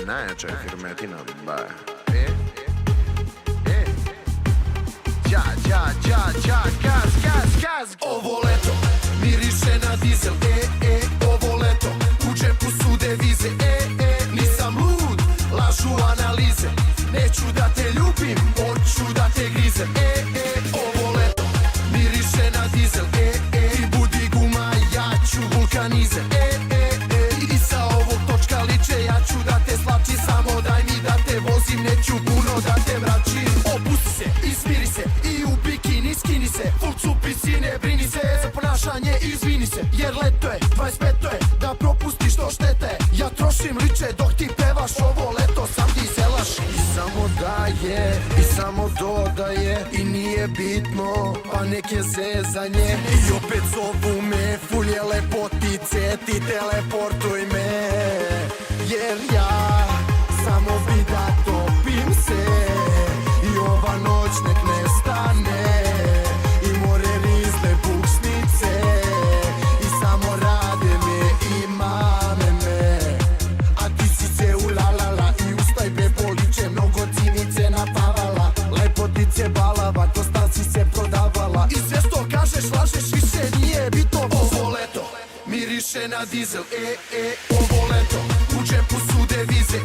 najjača je firmetina, ba. Gaz. Ovo leto miriše na dizel, ovo leto u džepu su devize, nisam lud, lažu analize, neću da te ljubim, hoću da te grizem, ovo leto miriše na dizel, ti budi guma, ja ću vulkanize, i sa ovog točka liče, ja ću da te slačim, samo daj mi da te vozim, neću puno da te mračim. Opusti se, ismiri se i u bikini skini se, full cupi si, ne brini se za ponašanje, izvini se, jer leto je, 25 je, da propustiš to štete, ja trošim liče dok ti pevaš, ovo leto sam dizelaš. I samo daje, i samo dodaje, i nije bitno, pa neke zezanje, i opet zovu me, full je lepotice, ti teleportuj me, jer ja samo bi da topim se, i ova noć nek ne stane, i more rizne buksnice, i samo rade me i mame me, a ti si se ulalala i ustaj be poliče, mnogo cinice napavala, lepotice balava, ko stan si se prodavala, i sve što kažeš lažeš, više nije bitno. Ovo leto miriše na dizel, ovo leto u džepu su devize,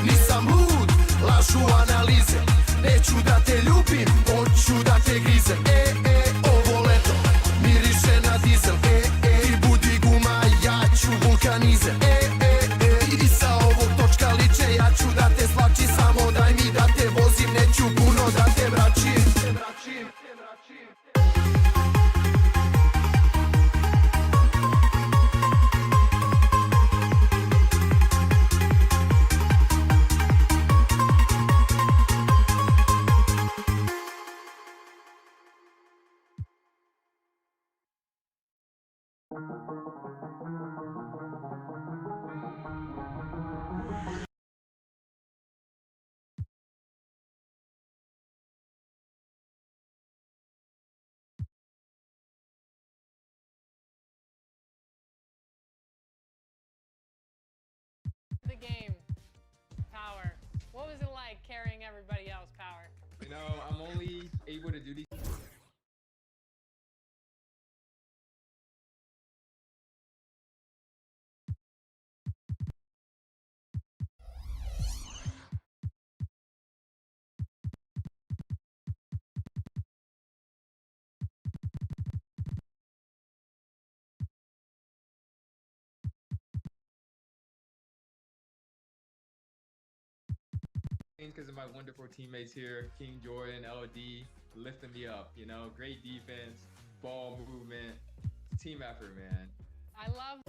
nisam lud, lažu analize, neću da te ljubim, hoću da te grizem, ovo leto miriše na dizel, ti budi guma, ja ću vulkanize, i sa ovog točka liče, ja ću da te slačim, samo daj mi da te vozim, neću puno da te mračim. The game, power. What was it like carrying everybody else's power? You know, I'm only able to do these. Because of my wonderful teammates here, King Jordan, LD, lifting me up, you know, great defense, ball movement, team effort, man. I love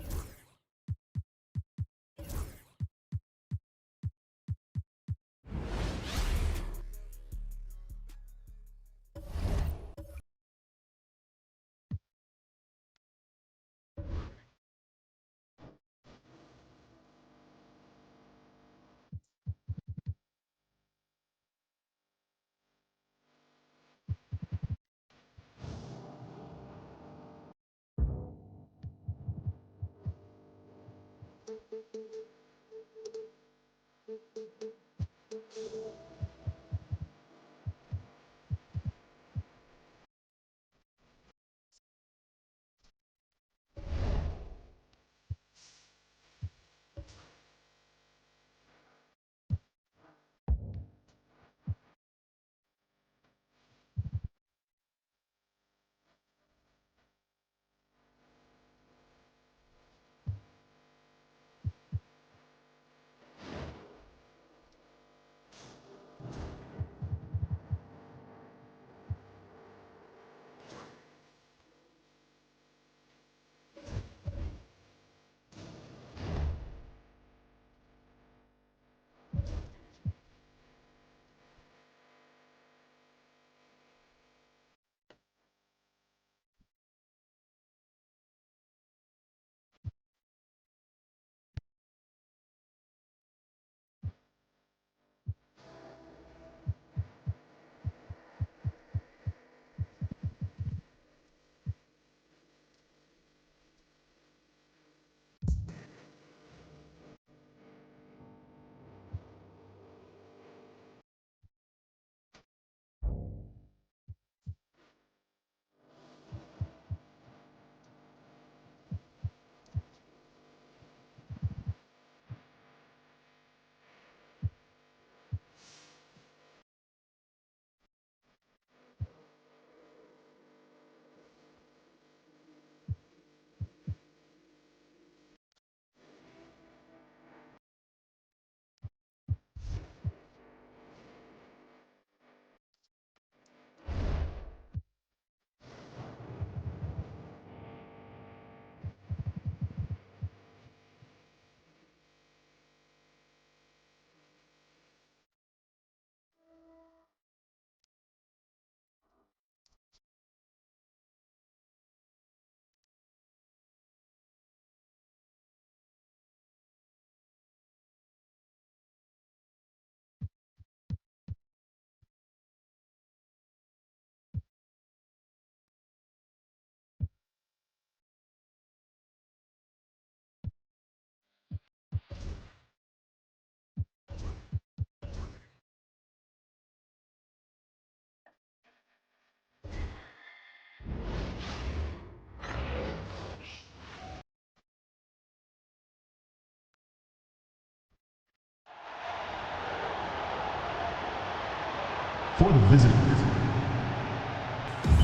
for the visitors.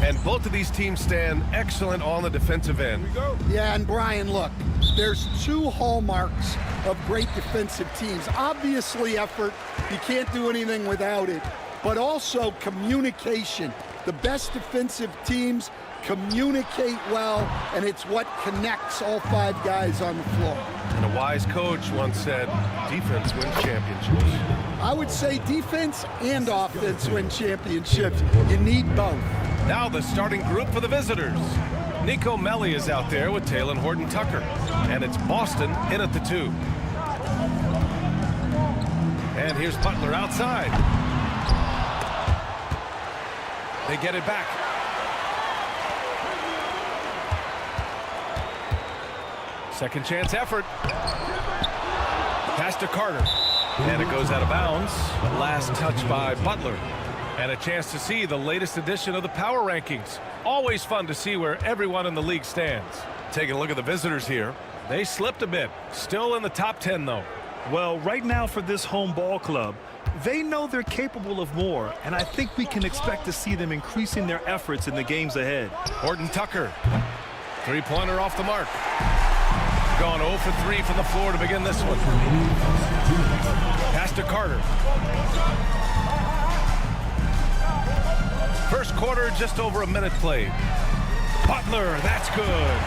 And both of these teams stand excellent on the defensive end. Yeah, and Brian, look, there's two hallmarks of great defensive teams. Obviously effort, you can't do anything without it, but also communication. The best defensive teams communicate well, and it's what connects all five guys on the floor. And a wise coach once said, defense wins championships. I would say defense and offense win championships. You need both. Now the starting group for the visitors. Nico Melli is out there with Taylor Horton-Tucker. And it's Boston in at the 2. And here's Butler outside. They get it back. Second chance effort. Pass to Carter. And it goes out of bounds. Last touch by Butler. And a chance to see the latest edition of the power rankings. Always fun to see where everyone in the league stands. Taking a look at the visitors here. They slipped a bit. Still in the top 10, though. Well, right now for this home ball club, they know they're capable of more, and I think we can expect to see them increasing their efforts in the games ahead. Horton-Tucker. Three-pointer off the mark. Gone 0 for 3 from the floor to begin this one. Pass to Carter. First quarter, just over a minute played. Butler, that's good.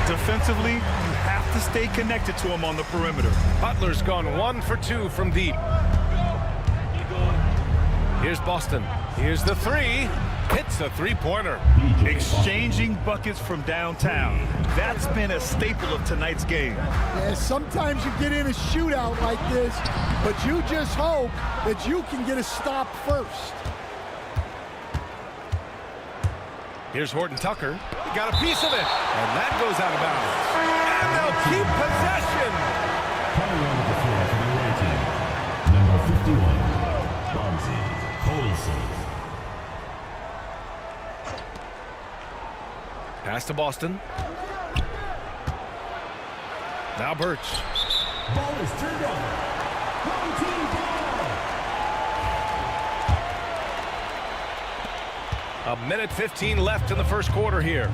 Defensively, you have to stay connected to him on the perimeter. Butler's gone 1 for 2 from deep. Here's Boston. Here's the 3. Hits a three-pointer. Exchanging buckets from downtown. That's been a staple of tonight's game. Yeah, sometimes you get in a shootout like this, but you just hope that you can get a stop first. Here's Horton-Tucker. He got a piece of it. And that goes out of bounds. And they'll keep possession. Coming on the floor for the away team, number 51, Bonzi Colson. Pass to Boston. Now Birch. Ball is turned over. Home team ball. A minute 15 left in the first quarter here.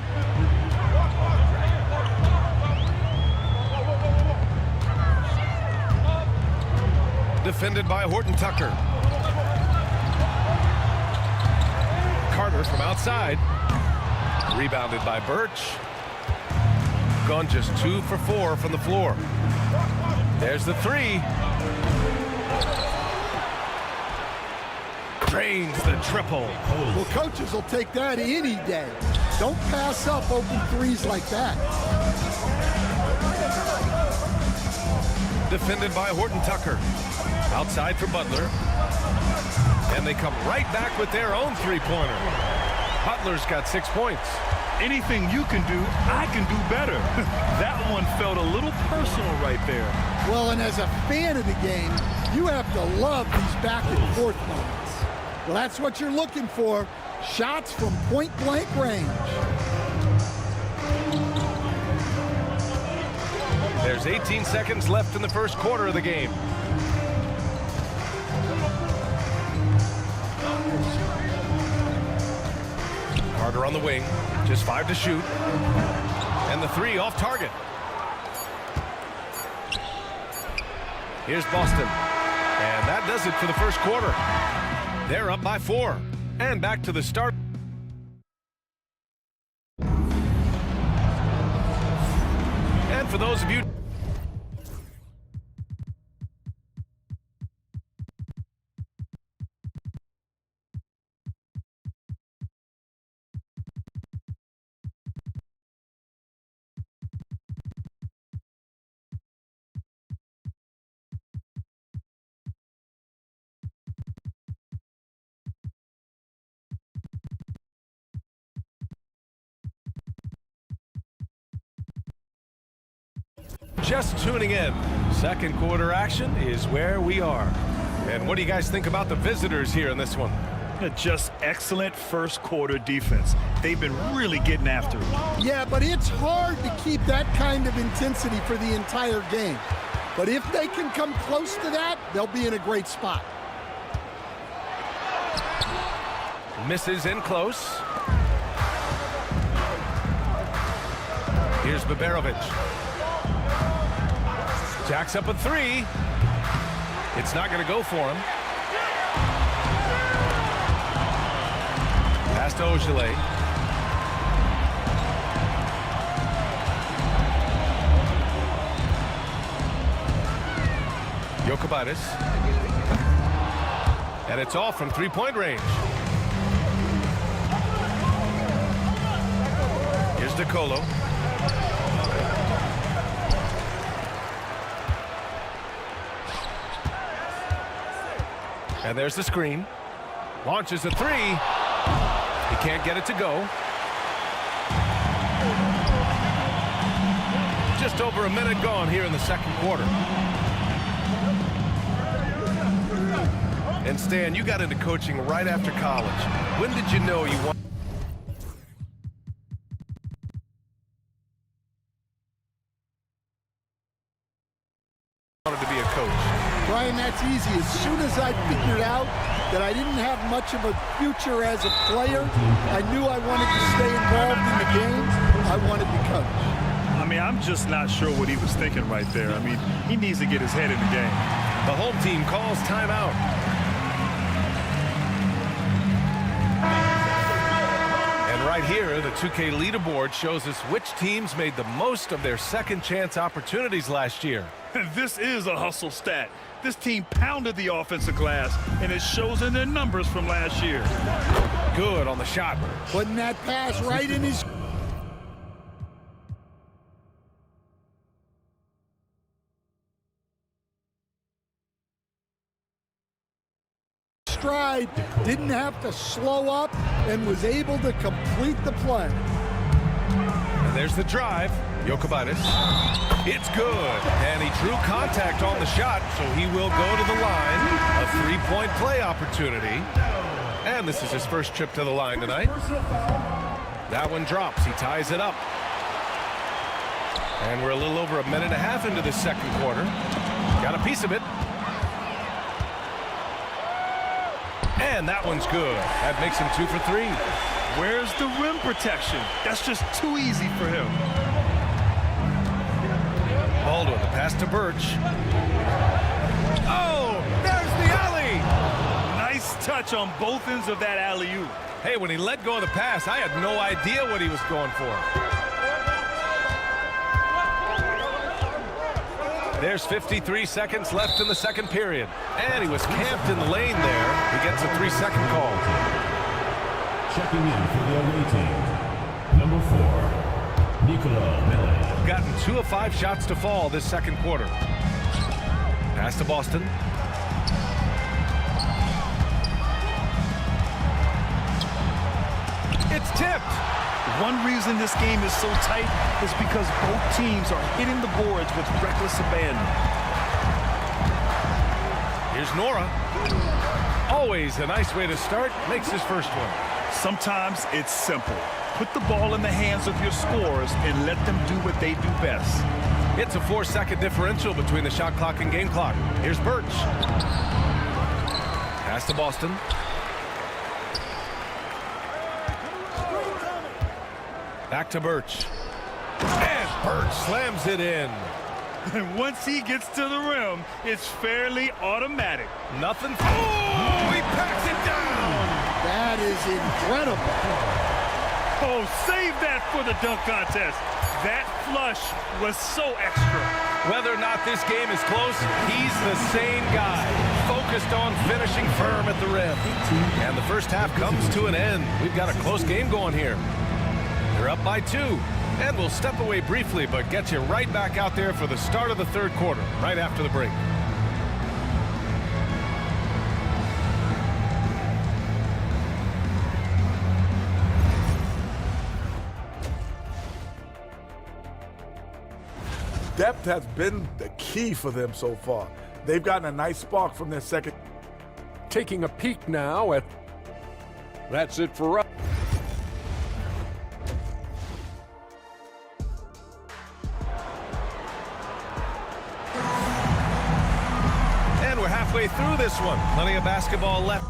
Defended by Horton-Tucker. Carter from outside. Rebounded by Birch. Gone just 2 for 4 from the floor. There's the 3. Drains the triple. Well, coaches will take that any day. Don't pass up open threes like that. Defended by Horton-Tucker. Outside for Butler. And they come right back with their own three-pointer. Butler's got 6 points. Anything you can do, I can do better. That one felt a little personal right there. Well, and as a fan of the game, you have to love these back and forth moments. Well, that's what you're looking for. Shots from point-blank range. There's 18 seconds left in the first quarter of the game. Carter on the wing, just 5 to shoot. And the 3 off target. Here's Boston. And that does it for the first quarter. They're up by 4. And back to the start. And for those of you just tuning in, second quarter action is where we are. And what do you guys think about the visitors here in this one? Just excellent first quarter defense. They've been really getting after it. Yeah, but it's hard to keep that kind of intensity for the entire game. But if they can come close to that, they'll be in a great spot. Misses in close. Here's Baberovic. Jacks up a three. It's not going to go for him. Pass to Ogilvy. Jokubaitis. And it's all from three-point range. Here's DeColo. And there's the screen. Launches a three. He can't get it to go. Just over a minute gone here in the second quarter. And Stan, you got into coaching right after college. When did you know you wanted to be a coach? Brian, that's easy. As soon as I figured out that I didn't have much of a future as a player, I knew I wanted to stay involved in the game. I wanted to coach. I mean, I'm just not sure what he was thinking right there. I mean, he needs to get his head in the game. The home team calls timeout. And right here, the 2K leaderboard shows us which teams made the most of their second chance opportunities last year. This is a hustle stat. This team pounded the offensive glass, and it shows in their numbers from last year. Good on the shot. Putting that pass right in his stride, didn't have to slow up, and was able to complete the play. And there's the drive. Jokubaitis. It's good. And he drew contact on the shot, so he will go to the line. A three-point play opportunity. And this is his first trip to the line tonight. That one drops. He ties it up. And we're a little over a minute and a half into the second quarter. Got a piece of it. And that one's good. That makes him 2 for 3. Where's the rim protection? That's just too easy for him. Baldwin, the pass to Birch. Oh, there's the alley! Nice touch on both ends of that alley-oop. Hey, when he let go of the pass, I had no idea what he was going for. There's 53 seconds left in the second period. And he was camped in the lane there. He gets a 3-second call. Checking in for the away team, number 4, Nicola Mele. Gotten 2 of 5 shots to fall this second quarter. Pass to Boston. It's tipped. One reason this game is so tight is because both teams are hitting the boards with reckless abandon. Here's Nora. Always a nice way to start. Makes his first one. Sometimes it's simple. Put the ball in the hands of your scorers and let them do what they do best. It's a 4-second differential between the shot clock and game clock. Here's Birch. Pass to Boston. Back to Birch. And Birch slams it in. And once he gets to the rim, it's fairly automatic. Nothing. Oh, he packs it down. That is incredible. Oh, save that for the dunk contest. That flush was so extra. Whether or not this game is close, he's the same guy. Focused on finishing firm at the rim. And the first half comes to an end. We've got a close game going here. They're up by 2. And we'll step away briefly, but get you right back out there for the start of the third quarter, right after the break. Depth has been the key for them so far. They've gotten a nice spark from their second. Taking a peek now at... That's it for us. And we're halfway through this one. Plenty of basketball left.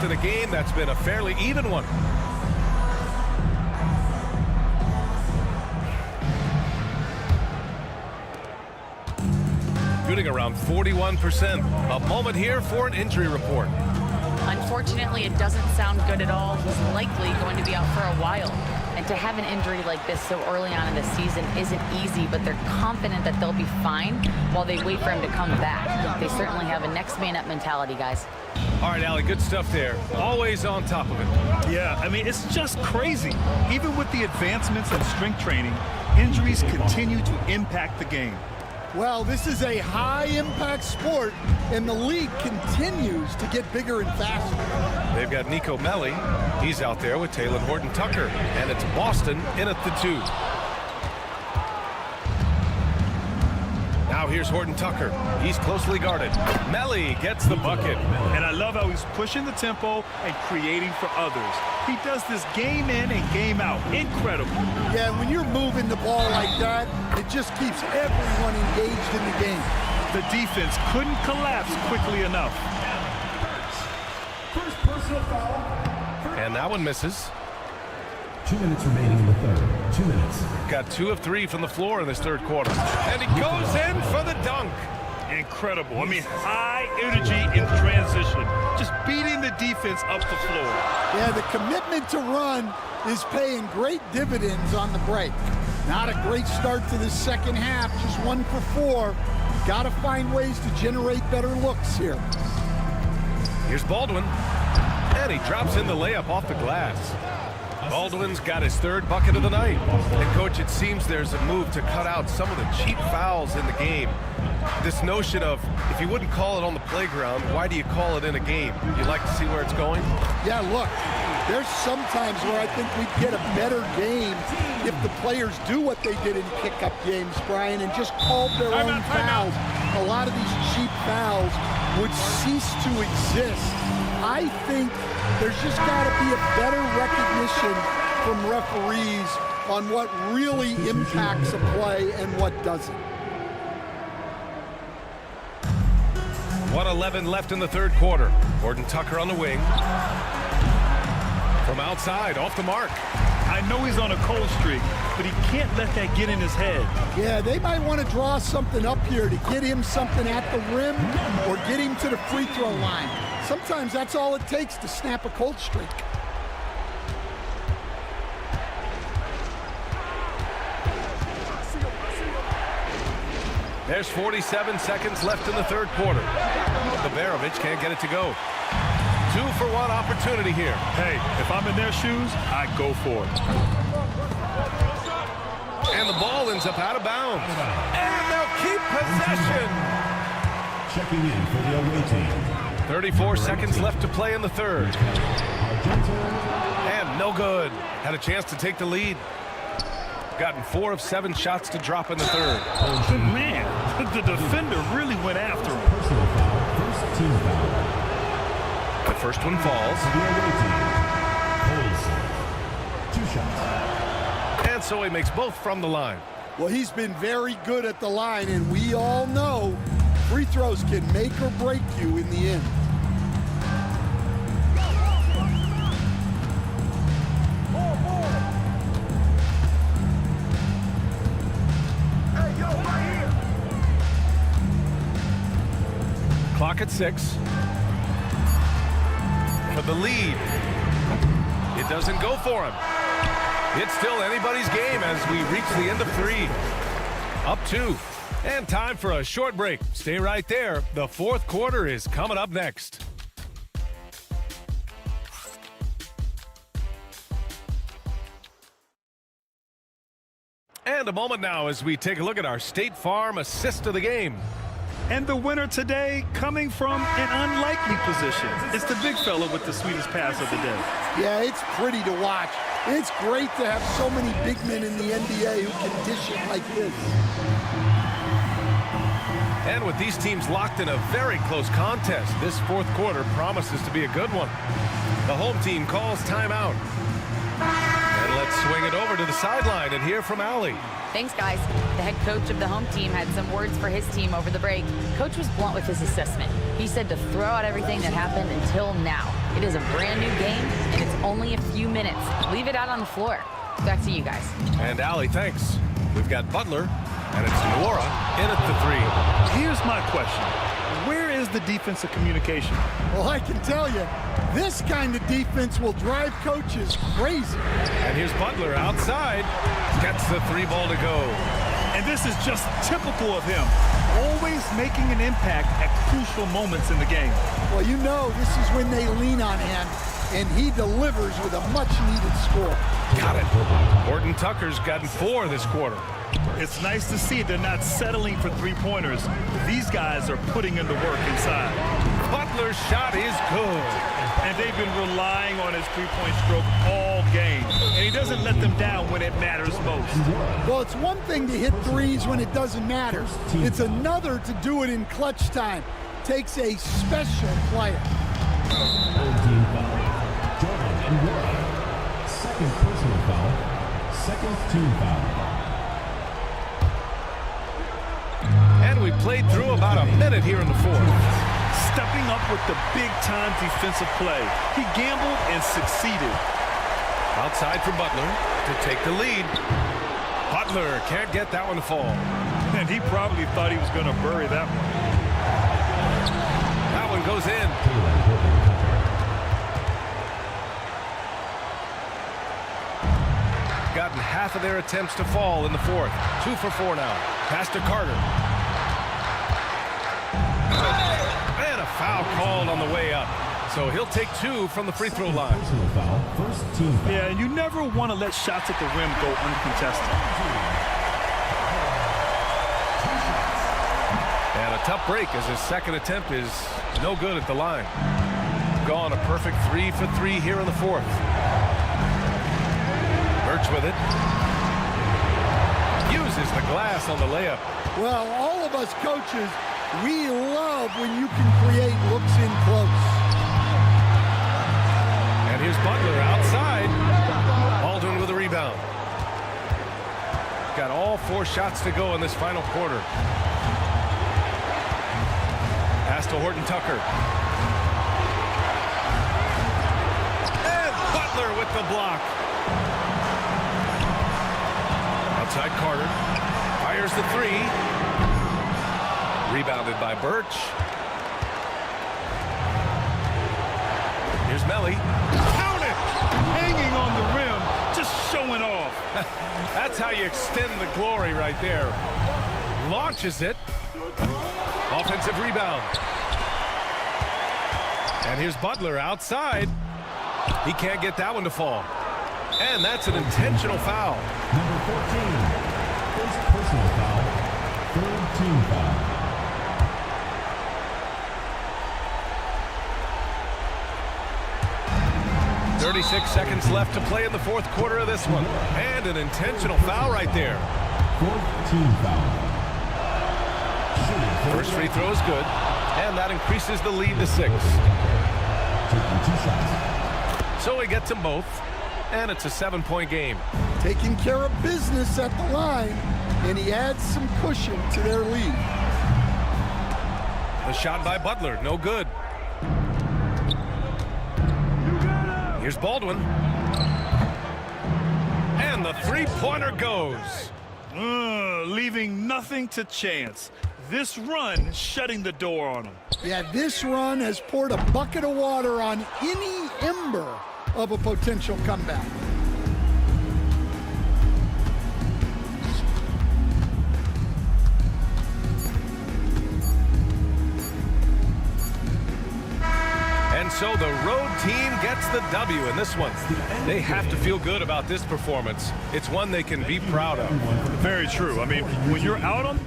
in a game that's been a fairly even one. Shooting around 41%. A moment here for an injury report. Unfortunately, it doesn't sound good at all. He's likely going to be out for a while. And to have an injury like this so early on in the season isn't easy, but they're confident that they'll be fine while they wait for him to come back. They certainly have a next man up mentality, guys. All right, Allie, good stuff there. Always on top of it. Yeah, I mean, it's just crazy. Even with the advancements in strength training, injuries continue to impact the game. Well, this is a high-impact sport, and the league continues to get bigger and faster. They've got Nico Melli. He's out there with Taylor Horton-Tucker, and it's Boston in at the 2. Now here's Horton-Tucker. He's closely guarded. Melli gets the bucket. And I love how he's pushing the tempo and creating for others. He does this game in and game out. Incredible. Yeah, when you're moving the ball like that, it just keeps everyone engaged in the game. The defense couldn't collapse quickly enough. First personal foul. And that one misses. 2 minutes remaining in the third. 2 minutes. Got 2 of 3 from the floor in this third quarter. And he goes in for the dunk. Incredible. I mean, high energy in transition. Just beating the defense up the floor. Yeah, the commitment to run is paying great dividends on the break. Not a great start to the second half, just 1 for 4. Got to find ways to generate better looks here. Here's Baldwin. And he drops in the layup off the glass. Baldwin's got his 3rd bucket of the night. And, Coach, it seems there's a move to cut out some of the cheap fouls in the game. This notion of, if you wouldn't call it on the playground, why do you call it in a game? You'd like to see where it's going? Yeah, look, there's sometimes where I think we'd get a better game if the players do what they did in pickup games, Brian, and just called their own fouls. A lot of these cheap fouls would cease to exist. I think there's just got to be a better recognition from referees on what really impacts a play and what doesn't. 1:11 left in the third quarter. Horton-Tucker on the wing. From outside, off the mark. I know he's on a cold streak, but he can't let that get in his head. Yeah, they might want to draw something up here to get him something at the rim or get him to the free throw line. Sometimes that's all it takes to snap a cold streak. There's 47 seconds left in the third quarter. Babarovic can't get it to go. 2-for-1 opportunity here. Hey, if I'm in their shoes, I go for it. And the ball ends up out of bounds. And they'll keep possession. Checking in for the away team. 34 seconds left to play in the third. And no good. Had a chance to take the lead. Gotten 4 of 7 shots to drop in the third. Good man. The defender really went after him. Personal foul. First team foul. The first one falls. The away team. 2 shots. And so he makes both from the line. Well, he's been very good at the line, and we all know free throws can make or break you in the end. Clock at 6. For the lead. It doesn't go for him. It's still anybody's game as we reach the end of 3. Up 2. And time for a short break. Stay right there. The fourth quarter is coming up next. And a moment now as we take a look at our State Farm assist of the game. And the winner today coming from an unlikely position. It's the big fella with the sweetest pass of the day. Yeah, it's pretty to watch. It's great to have so many big men in the NBA who can dish it like this. And with these teams locked in a very close contest, this fourth quarter promises to be a good one. The home team calls timeout. And let's Let's swing it over to the sideline and hear from Allie. Thanks, guys. The head coach of the home team had some words for his team over the break. Coach was blunt with his assessment. He said to throw out everything that happened until now. It is a brand new game, and it's only a few minutes. Leave it out on the floor. Back to you guys. And Allie, thanks. We've got Butler, and it's Nwora in at the three. Here's my question. Where is the defensive communication? Well, I can tell you, this kind of defense will drive coaches crazy. And here's Butler outside. Gets the three ball to go. And this is just typical of him. Always making an impact at crucial moments in the game. Well, you know this is when they lean on him, and he delivers with a much-needed score. Got it. Horton Tucker's gotten 4 this quarter. It's nice to see they're not settling for three-pointers. These guys are putting in the work inside. Butler's shot is good. And they've been relying on his three-point stroke all game. And he doesn't let them down when it matters most. Well, it's one thing to hit threes when it doesn't matter. It's another to do it in clutch time. Takes a special player. Team foul. Jordan and Nwora. Second personal foul. Second team foul. And we played through about a minute here in the fourth. Stepping up with the big-time defensive play. He gambled and succeeded. Outside for Butler to take the lead. Butler can't get that one to fall. And he probably thought he was going to bury that one. That one goes in. Gotten half of their attempts to fall in the fourth. 2 for 4 now. Pass to Carter. And a foul called on the way up. So he'll take 2 from the free throw line. Yeah, and you never want to let shots at the rim go uncontested. And a tough break as his second attempt is no good at the line. Gone a perfect 3 for 3 here in the fourth. Birch with it. Uses the glass on the layup. Well, all of us coaches, we love when you can create looks in close. And here's Butler outside. Baldwin with a rebound. Got all 4 shots to go in this final quarter. Pass to Horton Tucker. And Butler with the block. Outside Carter. Fires the 3. Rebounded by Birch. Here's Melly. Count it! Hanging on the rim, just showing off. That's how you extend the glory right there. Launches it. Offensive rebound. And here's Butler outside. He can't get that one to fall. And that's an intentional foul. Number 14. First personal foul. Third team foul. 36 seconds left to play in the fourth quarter of this one. And an intentional foul right there. Fourth team foul. First free throw is good. And that increases the lead to 6. Taking 2 shots. So he gets them both. And it's a 7-point game. Taking care of business at the line, and he adds some cushion to their lead. The shot by Butler, no good. Here's Baldwin. And the three-pointer goes. Leaving nothing to chance. This run shutting the door on him. Yeah, this run has poured a bucket of water on any ember of a potential comeback. And so the road team gets the W in this one. They have to feel good about this performance. It's one they can be proud of. Very true. I mean, when you're out on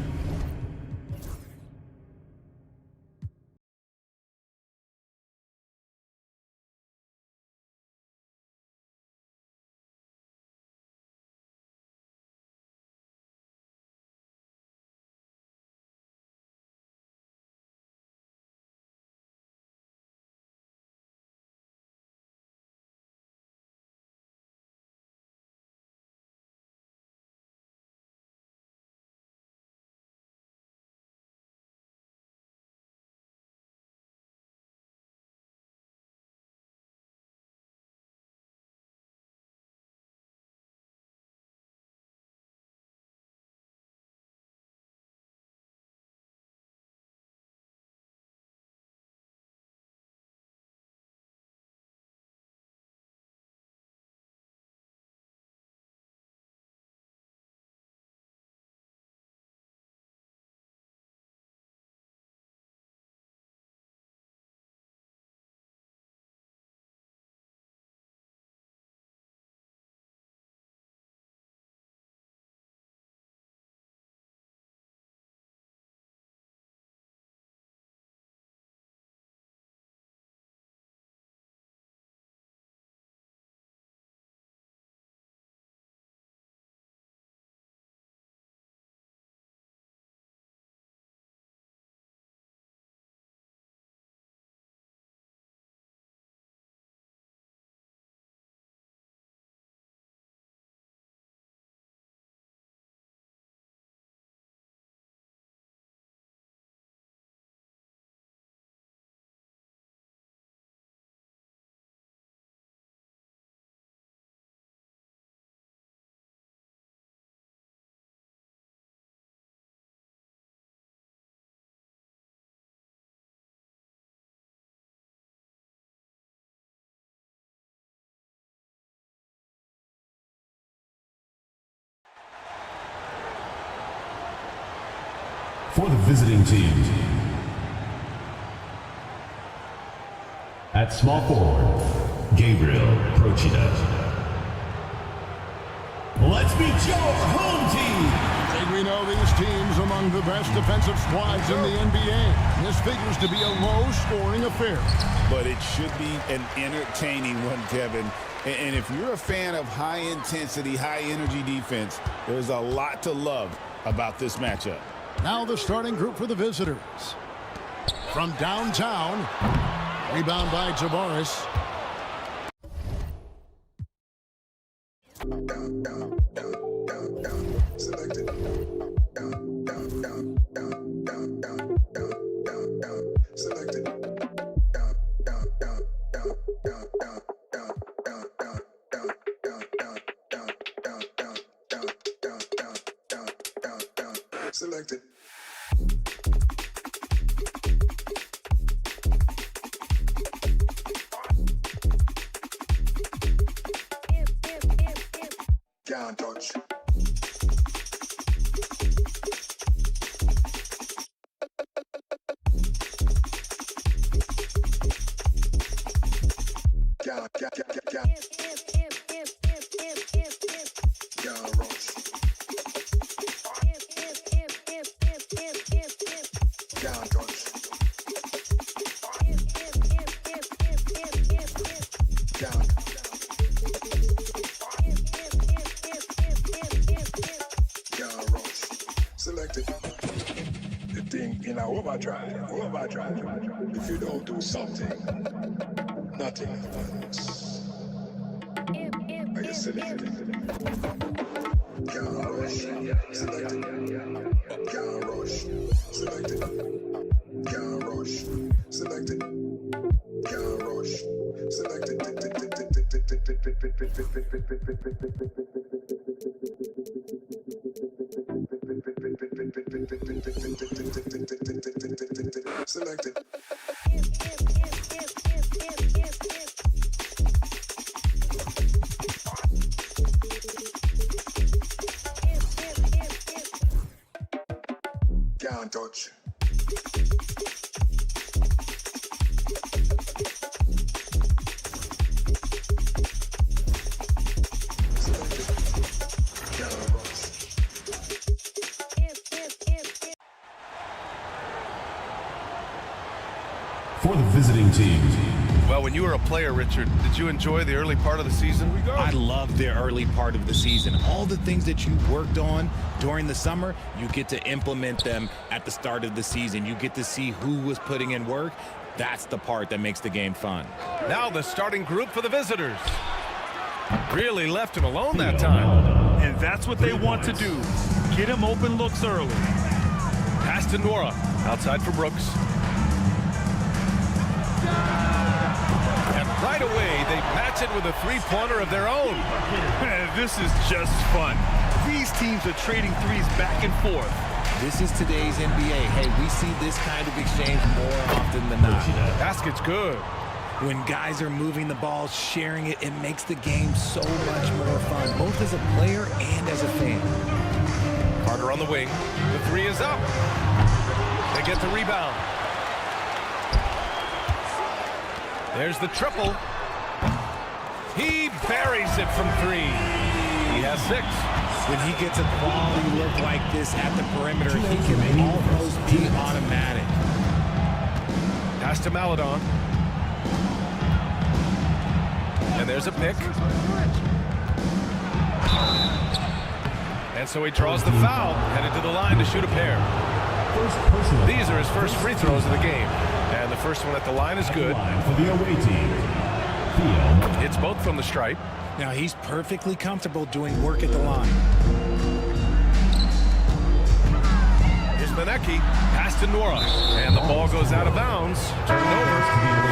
For the visiting team. At small forward, Gabriel Procida. Let's meet your home team. And we know these teams among the best defensive squads in the NBA. This figures to be a low-scoring affair. But it should be an entertaining one, Kevin. And if you're a fan of high-intensity, high-energy defense, there's a lot to love about this matchup. Now the starting group for the visitors. From downtown, rebound by Javaris. Selected. Selected. Selected. Can't touch. Selected. The thing in our overdrive. If you don't do something, nothing happens. Are you selected? Can't rush. Selected. Can't rush. Selected. Can't rush. Selected. Can't rush. Selected. Selected. Can't touch. For the visiting team. Well, when you were a player, Richard, did you enjoy the early part of the season? I loved the early part of the season. All the things that you worked on during the summer, you get to implement them at the start of the season. You get to see who was putting in work. That's the part that makes the game fun. Now the starting group for the visitors. Really left him alone that time. And that's what they want to do. Get him open looks early. Pass to Nora. Outside for Brooks. And right away, they match it with a three-pointer of their own. This is just fun. These teams are trading threes back and forth. This is today's NBA. Hey, we see this kind of exchange more often than not. Basket's good. When guys are moving the ball, sharing it, it makes the game so much more fun, both as a player and as a fan. Carter on the wing. The three is up. They get the rebound. There's the triple. He buries it from three. He has 6. When he gets a quality look like this at the perimeter, he can almost be automatic. Pass to Maladon. And there's a pick. And so he draws the foul, headed to the line to shoot a pair. These are his first free throws of the game. And the first one at the line is good. For the away team. It's both from the stripe. Now he's perfectly comfortable doing work at the line. Here's Manecki. Pass to Nora. And the ball goes out of bounds. Turned over.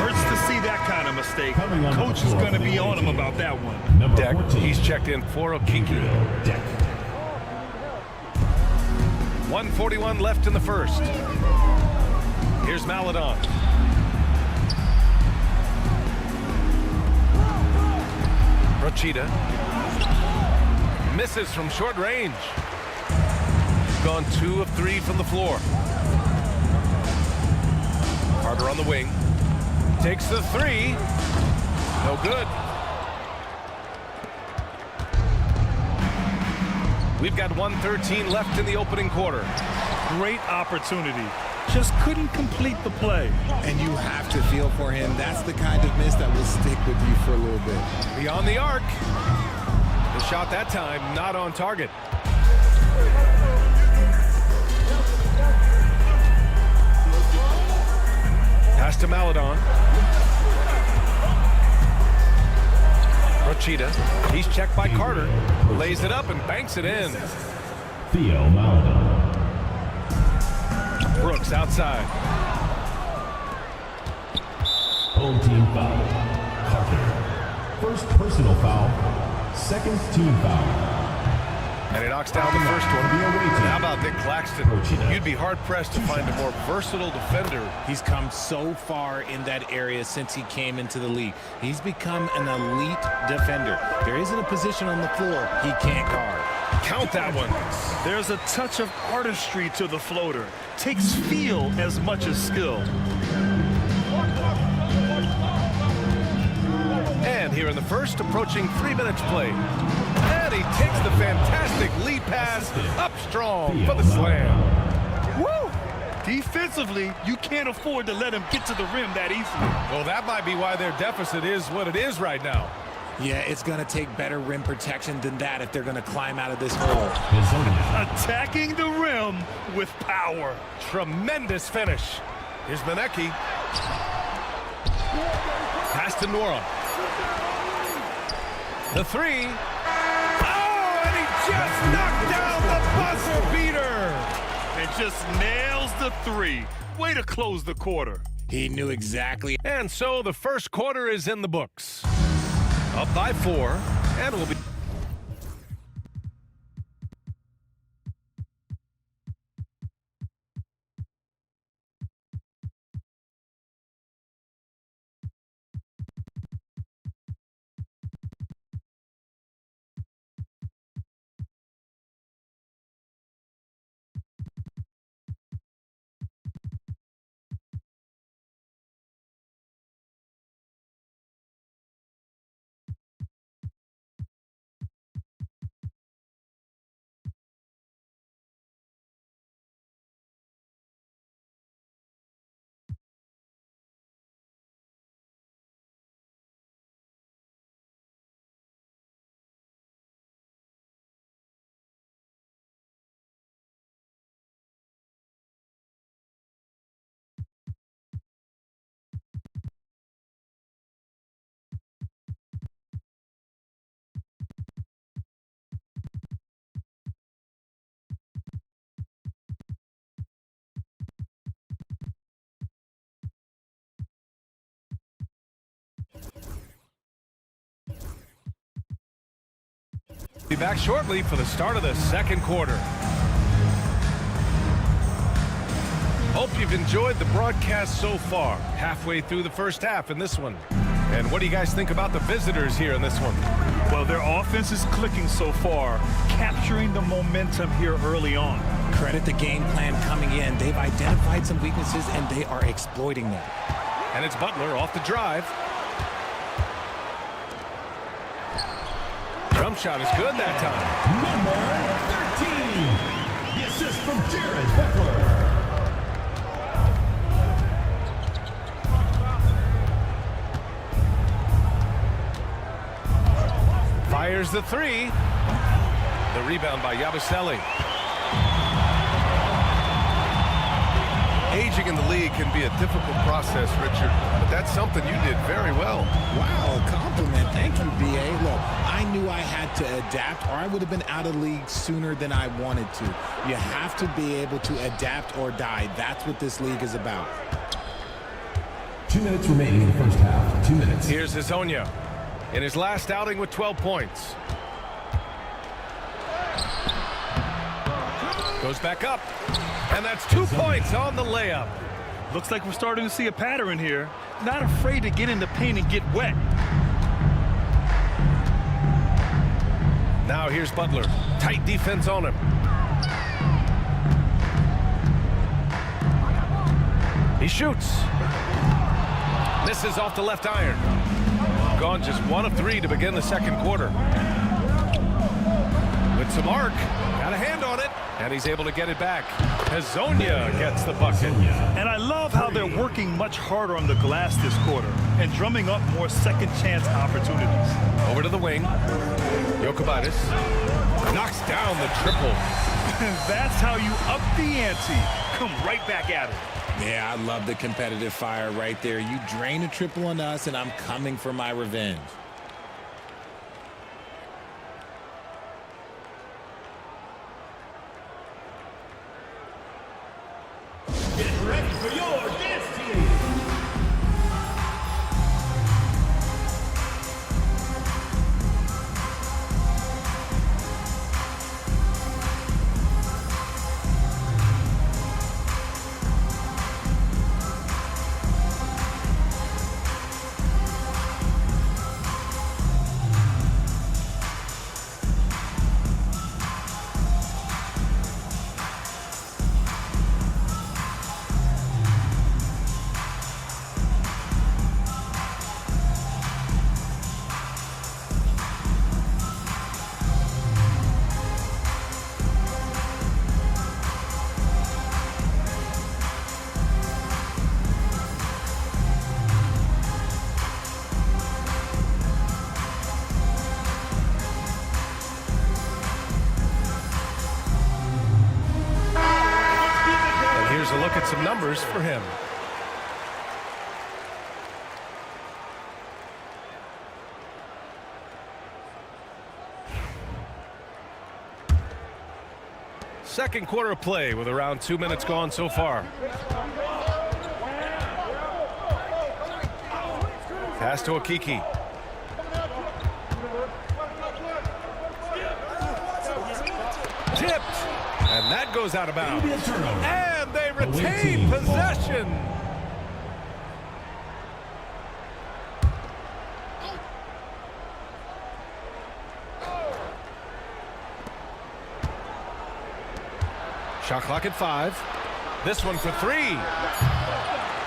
Hurts to see that kind of mistake. Coach is going to be on him about that one. Deck. He's checked in for Okiki. 1:41 left in the first. Here's Maladon. Procida. Misses from short range. Gone 2 of 3 from the floor. Carter on the wing. Takes the three. No good. We've got 1:13 left in the opening quarter. Great opportunity. Just couldn't complete the play. And you have to feel for him. That's the kind of miss that will stick with you for a little bit. Beyond the arc. The shot that time not on target. Pass to Maladon. Rochita. He's checked by Carter. Lays it up and banks it in. Theo Maladon. Brooks outside. Home team foul. Carter. First personal foul. Second team foul. And he knocks down the first one. How about Nick Claxton? You'd be hard-pressed to find a more versatile defender. He's come so far in that area since he came into the league. He's become an elite defender. There isn't a position on the floor he can't guard. Count that one. There's a touch of artistry to the floater. Takes feel as much as skill. And here in the first, approaching 3 minutes played. And he takes the fantastic lead pass up strong for the slam. Woo! Defensively, you can't afford to let him get to the rim that easily. Well, that might be why their deficit is what it is right now. Yeah, it's going to take better rim protection than that if they're going to climb out of this hole. Attacking the rim with power. Tremendous finish. Here's Manecki. Pass to Nora. The three. Oh, and he just knocked down the buzzer beater. And just nails the three. Way to close the quarter. He knew exactly. And so the first quarter is in the books. Up by 4, and we'll be... Be back shortly for the start of the second quarter. Hope you've enjoyed the broadcast so far. Halfway through the first half in this one. And what do you guys think about the visitors here in this one? Well, their offense is clicking so far, capturing the momentum here early on. Credit the game plan coming in. They've identified some weaknesses, and they are exploiting them. And it's Butler off the drive. Jump shot is good that time. Number 13. The assist from Jared Butler. Fires the three. The rebound by Yabusele. Aging in the league can be a difficult process, Richard, but that's something you did very well. Wow, a compliment. Thank you, B.A. Look, I knew I had to adapt, or I would have been out of league sooner than I wanted to. You have to be able to adapt or die. That's what this league is about. 2 minutes remaining in the first half. 2 minutes. Here's Hezonja in his last outing with 12 points. Goes back up. And that's 2 points on the layup. Looks like we're starting to see a pattern here. Not afraid to get in the paint and get wet. Now here's Butler. Tight defense on him. He shoots. Misses off the left iron. Gone just 1 of 3 to begin the second quarter. With some arc. Got a hand on it. And he's able to get it back. Hazonia gets the bucket. And I love how they're working much harder on the glass this quarter and drumming up more second chance opportunities. Over to the wing. Jokibatis knocks down the triple. That's how you up the ante. Come right back at it. Yeah, I love the competitive fire right there. You drain a triple on us, and I'm coming for my revenge. Get ready for your dance team. A look at some numbers for him. Second quarter of play with around 2 minutes gone so far. Pass to Okiki. Tipped. And that goes out of bounds. And they retain possession. Shot clock at 5. This one for 3.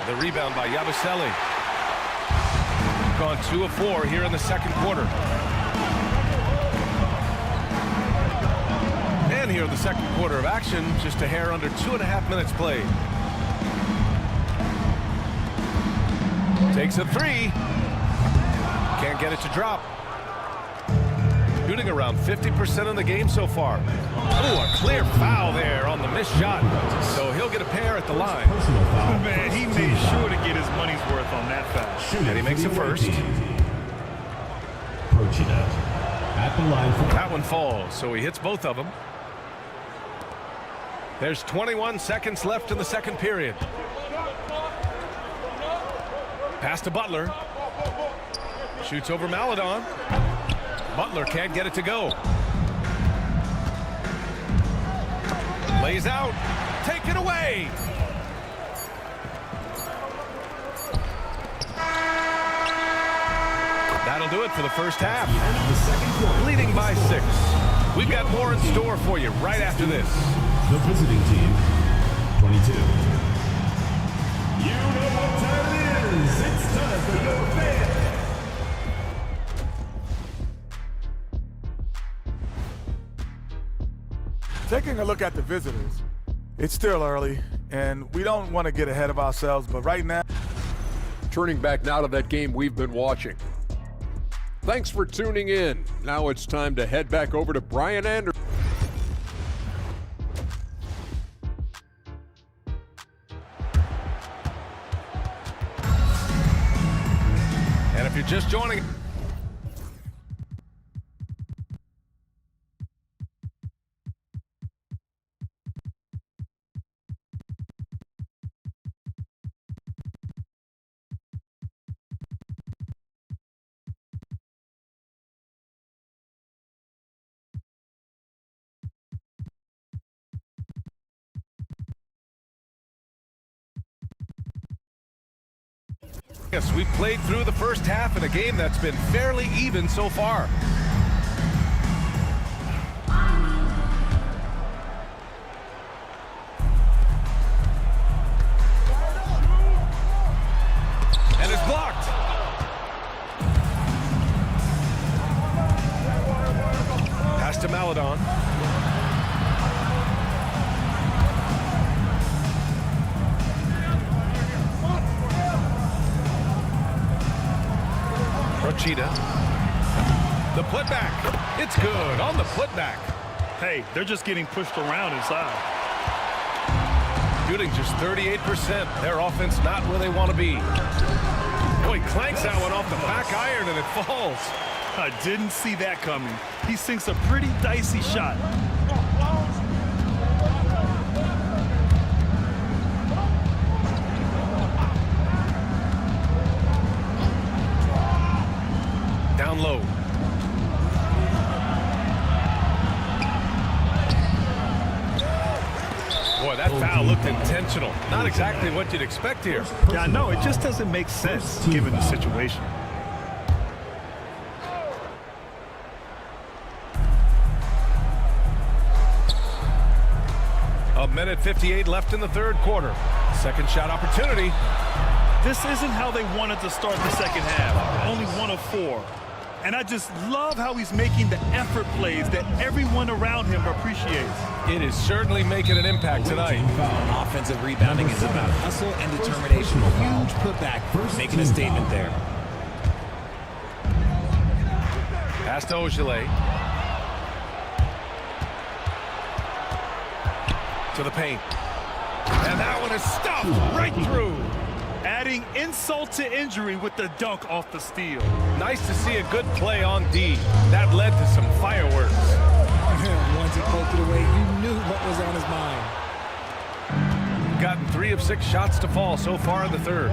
The rebound by Yabusele. Gone 2 of 4 here in the second quarter. And here in the second quarter of action, just a hair under 2.5 minutes played. Takes a 3. Can't get it to drop. Shooting around 50% in the game so far. Oh, a clear foul there on the missed shot. So he'll get a pair at the line. Man, he made sure to get his money's worth on that foul. And he makes it first. At the line for that one falls, so he hits both of them. There's 21 seconds left in the second period. Pass to Butler. Shoots over Maladon. Butler can't get it to go. Lays out. Take it away. That'll do it for the first half. Leading by 6. We've got more in store for you right after this. The visiting team, 22. You know what time it is. It's time for your fan. Taking a look at the visitors, it's still early, and we don't want to get ahead of ourselves, but right now... Turning back now to that game we've been watching. Thanks for tuning in. Now it's time to head back over to Brian Anderson. And if you're just joining... Yes, we've played through the first half in a game that's been fairly even so far. And it's blocked. Rochita. The putback. It's good on the putback. Hey, they're just getting pushed around inside. Shooting just 38%. Their offense not where they want to be. Oh, he clanks that one off the back iron and it falls. I didn't see that coming. He sinks a pretty dicey shot. Down low. Boy, that foul looked intentional. Not exactly what you'd expect here. Yeah, I know. It just doesn't make sense given the situation. A minute 58 left in the third quarter. Second shot opportunity. This isn't how they wanted to start the second half. Only 1 of 4. And I just love how he's making the effort plays that everyone around him appreciates. It is certainly making an impact tonight. Offensive rebounding is about hustle and determination. Huge putback, making a statement there. Pass to Ogilvy. To the paint. And that one is stuffed right through. Adding insult to injury with the dunk off the steal. Nice to see a good play on D. That led to some fireworks. Once he poked it away, you knew what was on his mind. Gotten 3 of 6 shots to fall so far in the third.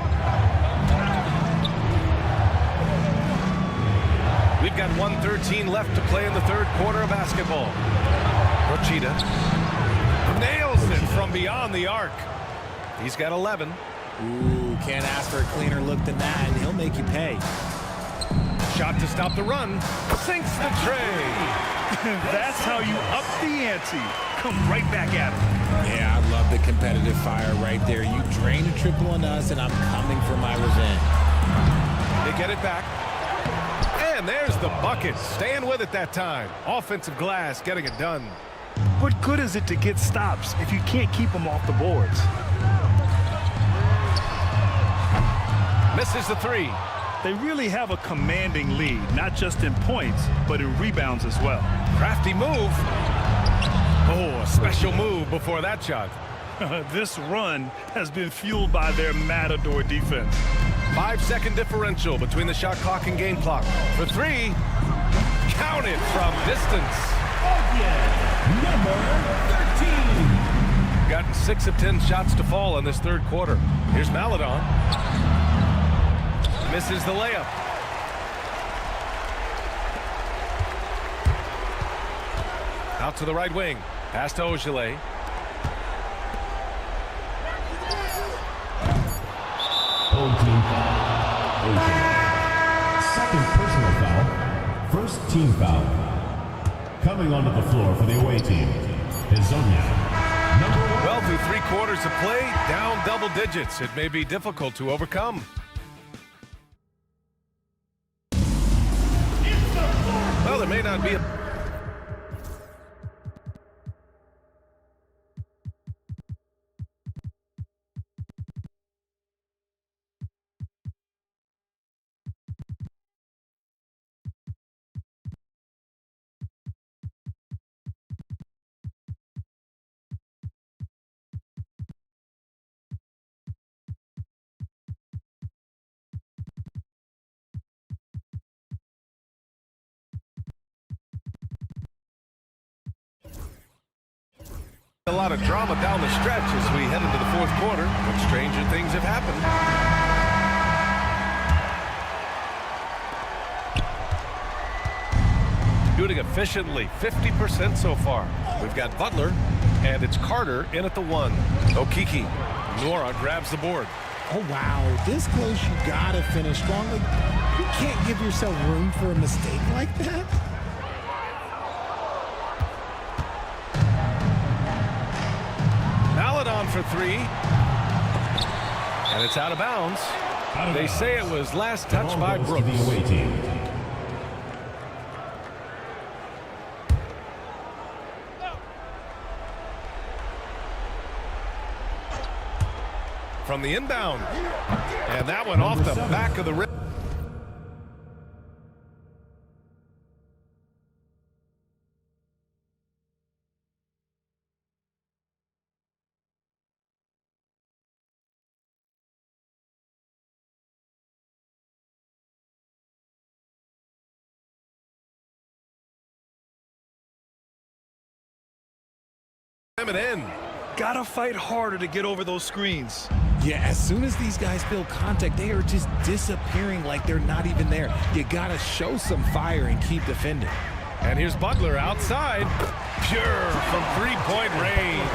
We've got 1:13 left to play in the third quarter of basketball. Rochita nails it from beyond the arc. He's got 11. Ooh, can't ask for a cleaner look than that, and he'll make you pay. Shot to stop the run. Sinks the tray. That's how you up the ante. Come right back at him. Yeah, I love the competitive fire right there. You drain a triple on us, and I'm coming for my revenge. They get it back. And there's the bucket. Staying with it that time. Offensive glass getting it done. What good is it to get stops if you can't keep them off the boards? Misses the 3. They really have a commanding lead, not just in points, but in rebounds as well. Crafty move. Oh, a special move before that shot. This run has been fueled by their matador defense. 5-second differential between the shot clock and game clock. For 3. Count it from distance. Number 13. Gotten 6 of 10 shots to fall in this third quarter. Here's Maladon. Misses the layup. Out to the right wing. Pass to Ogilvy. Old team foul. Second personal foul. First team foul. Coming onto the floor for the away team is Zonia. Well, through 3 quarters of play, down double digits. It may be difficult to overcome. Well, there may not be a... A lot of drama down the stretch as we head into the fourth quarter, but stranger things have happened. Shooting efficiently, 50% so far. We've got Butler, and it's Carter in at the 1. Okiki. Nora grabs the board. Oh, wow. This close, you gotta finish strong. Like, you can't give yourself room for a mistake like that. On for 3. And it's out of bounds. They say it was last touched by Brooks. From the inbound. And that one off the back of the rim. rim it in. Gotta fight harder to get over those screens. Yeah, as soon as these guys feel contact, they are just disappearing like they're not even there. You gotta show some fire and keep defending. And here's Butler outside. Pure from three-point range.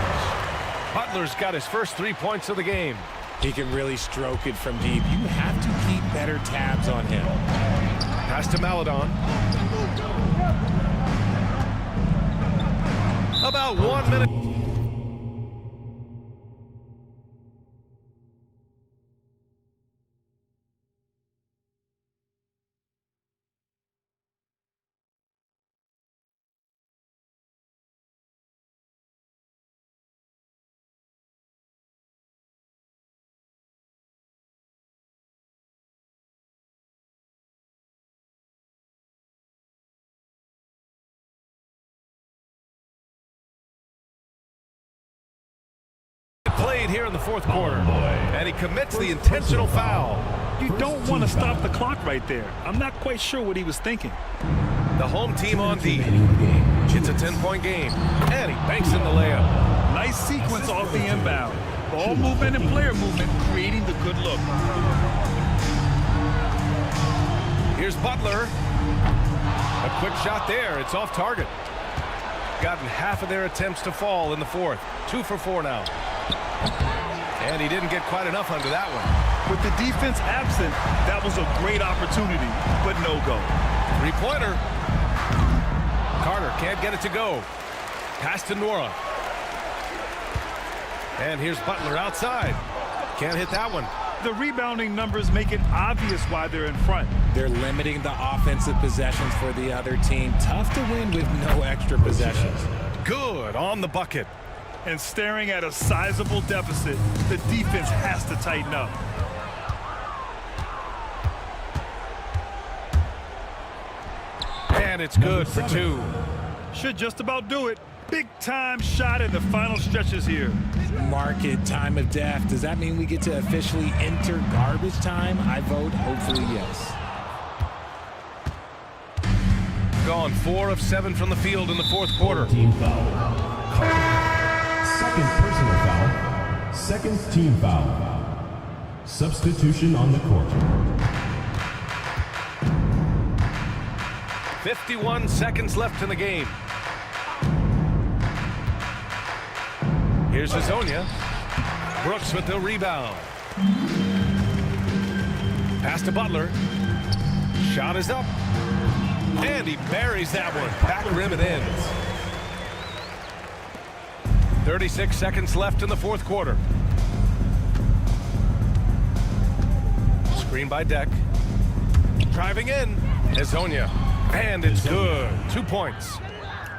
Butler's got his first 3 points of the game. He can really stroke it from deep. You have to keep better tabs on him. Pass to Maladon. About 1 minute. Played here in the fourth quarter, and he commits the intentional foul. You don't want to stop the clock right there. I'm not quite sure what he was thinking. The home team on D. It's a 10-point game, and he banks in the layup. Nice sequence off the inbound. Ball movement and player movement creating the good look. Here's Butler. A quick shot there. It's off target. Gotten half of their attempts to fall in the fourth. 2 for 4 now. And he didn't get quite enough under that one. With the defense absent, that was a great opportunity, but no go. Three-pointer. Carter can't get it to go. Pass to Nora. And here's Butler outside. Can't hit that one. The rebounding numbers make it obvious why they're in front. They're limiting the offensive possessions for the other team. Tough to win with no extra possessions. Good on the bucket. And staring at a sizable deficit, the defense has to tighten up. And it's good for 2. Should just about do it. Big time shot in the final stretches here. Mark it, time of death. Does that mean we get to officially enter garbage time? I vote hopefully yes. Gone 4 of 7 from the field in the fourth quarter. Team foul. Second personal foul. Second team foul. Substitution on the court. 51 seconds left in the game. Here's Hazonia. Brooks with the rebound. Pass to Butler. Shot is up. And he buries that one. Back rim it in. 36 seconds left in the fourth quarter. Screen by Deck. Driving in. Hazonia. And it's good. 2 points.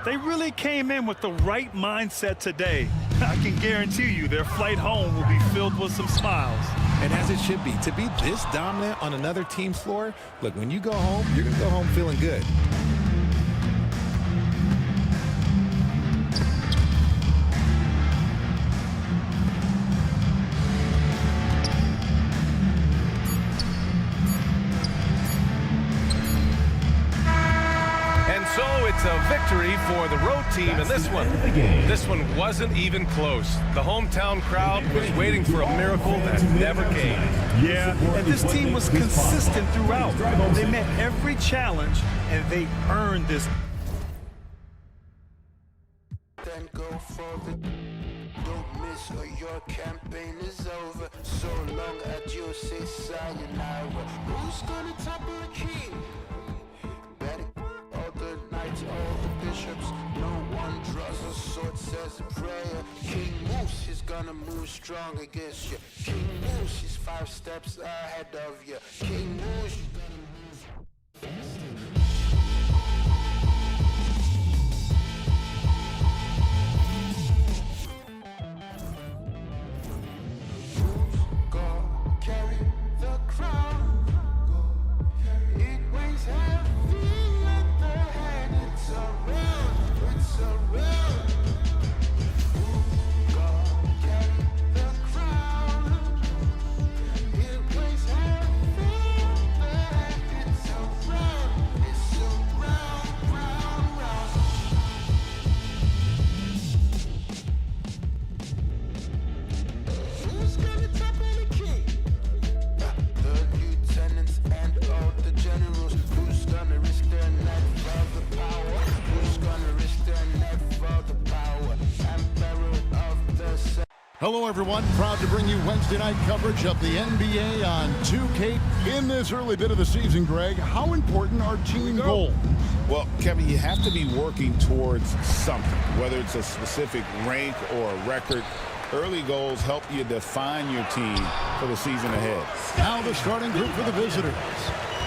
They really came in with the right mindset today. I can guarantee you their flight home will be filled with some smiles. And as it should be. To be this dominant on another team's floor, look, when you go home, you're going to go home feeling good. It's a victory for the road team in this one. This one wasn't even close. The hometown crowd was waiting for a miracle that never came. Yeah, and this team was consistent throughout. They met every challenge, and they earned this. Then go for the don't miss or your campaign is over. So long adios, say sayonara. Who's gonna topple the king? Better all the knights, all the bishops. No one draws a sword, says a prayer. King Moose is gonna move strong against you. King Moose is 5 steps ahead of you. King Moose, you gonna move faster. Carry the crown. It weighs heavy at the head. It's around. It's around. God carry the crown. It weighs heavy at the head. Hello, everyone. Proud to bring you Wednesday night coverage of the NBA on 2K. In this early bit of the season, Greg, how important are team goals? Well, Kevin, you have to be working towards something, whether it's a specific rank or a record. Early goals help you define your team for the season ahead. Now the starting group for the visitors.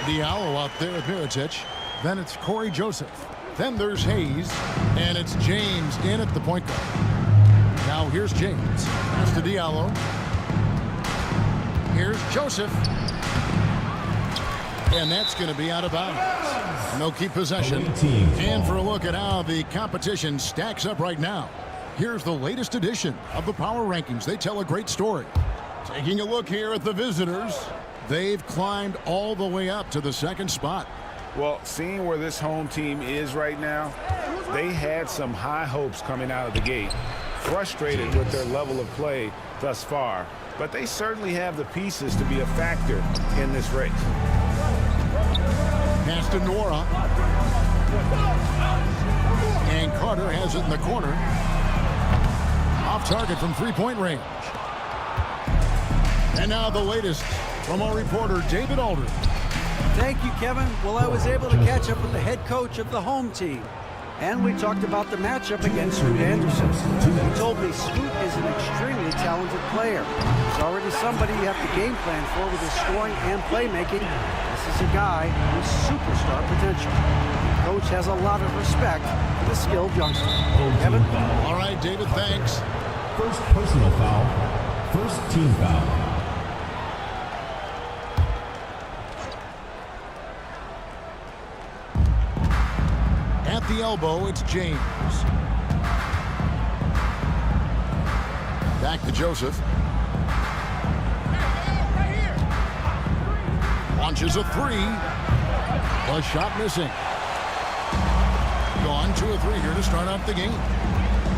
Diallo out there with Mirotic. Then it's Corey Joseph. Then there's Hayes. And it's James in at the point guard. Now here's James. Pass to Diallo. Here's Joseph. And that's going to be out of bounds. No keep possession. And for a look at how the competition stacks up right now, here's the latest edition of the Power Rankings. They tell a great story. Taking a look here at the visitors, they've climbed all the way up to the second spot. Well, seeing where this home team is right now, they had some high hopes coming out of the gate. Frustrated with their level of play thus far, but they certainly have the pieces to be a factor in this race. Pass to Nora. And Carter has it in the corner. Off target from three-point range. And now the latest from our reporter, David Aldridge. Thank you, Kevin. Well, I was able to catch up with the head coach of the home team. And we talked about the matchup against Scoot Anderson. He told me Scoot is an extremely talented player. He's already somebody you have to game plan for with his scoring and playmaking. This is a guy with superstar potential. The coach has a lot of respect for the skilled youngster. Kevin? All right, David, thanks. First personal foul. First team foul. At the elbow, it's James. Back to Joseph. Launches a three. A shot missing. Gone 2 of 3 here to start out the game.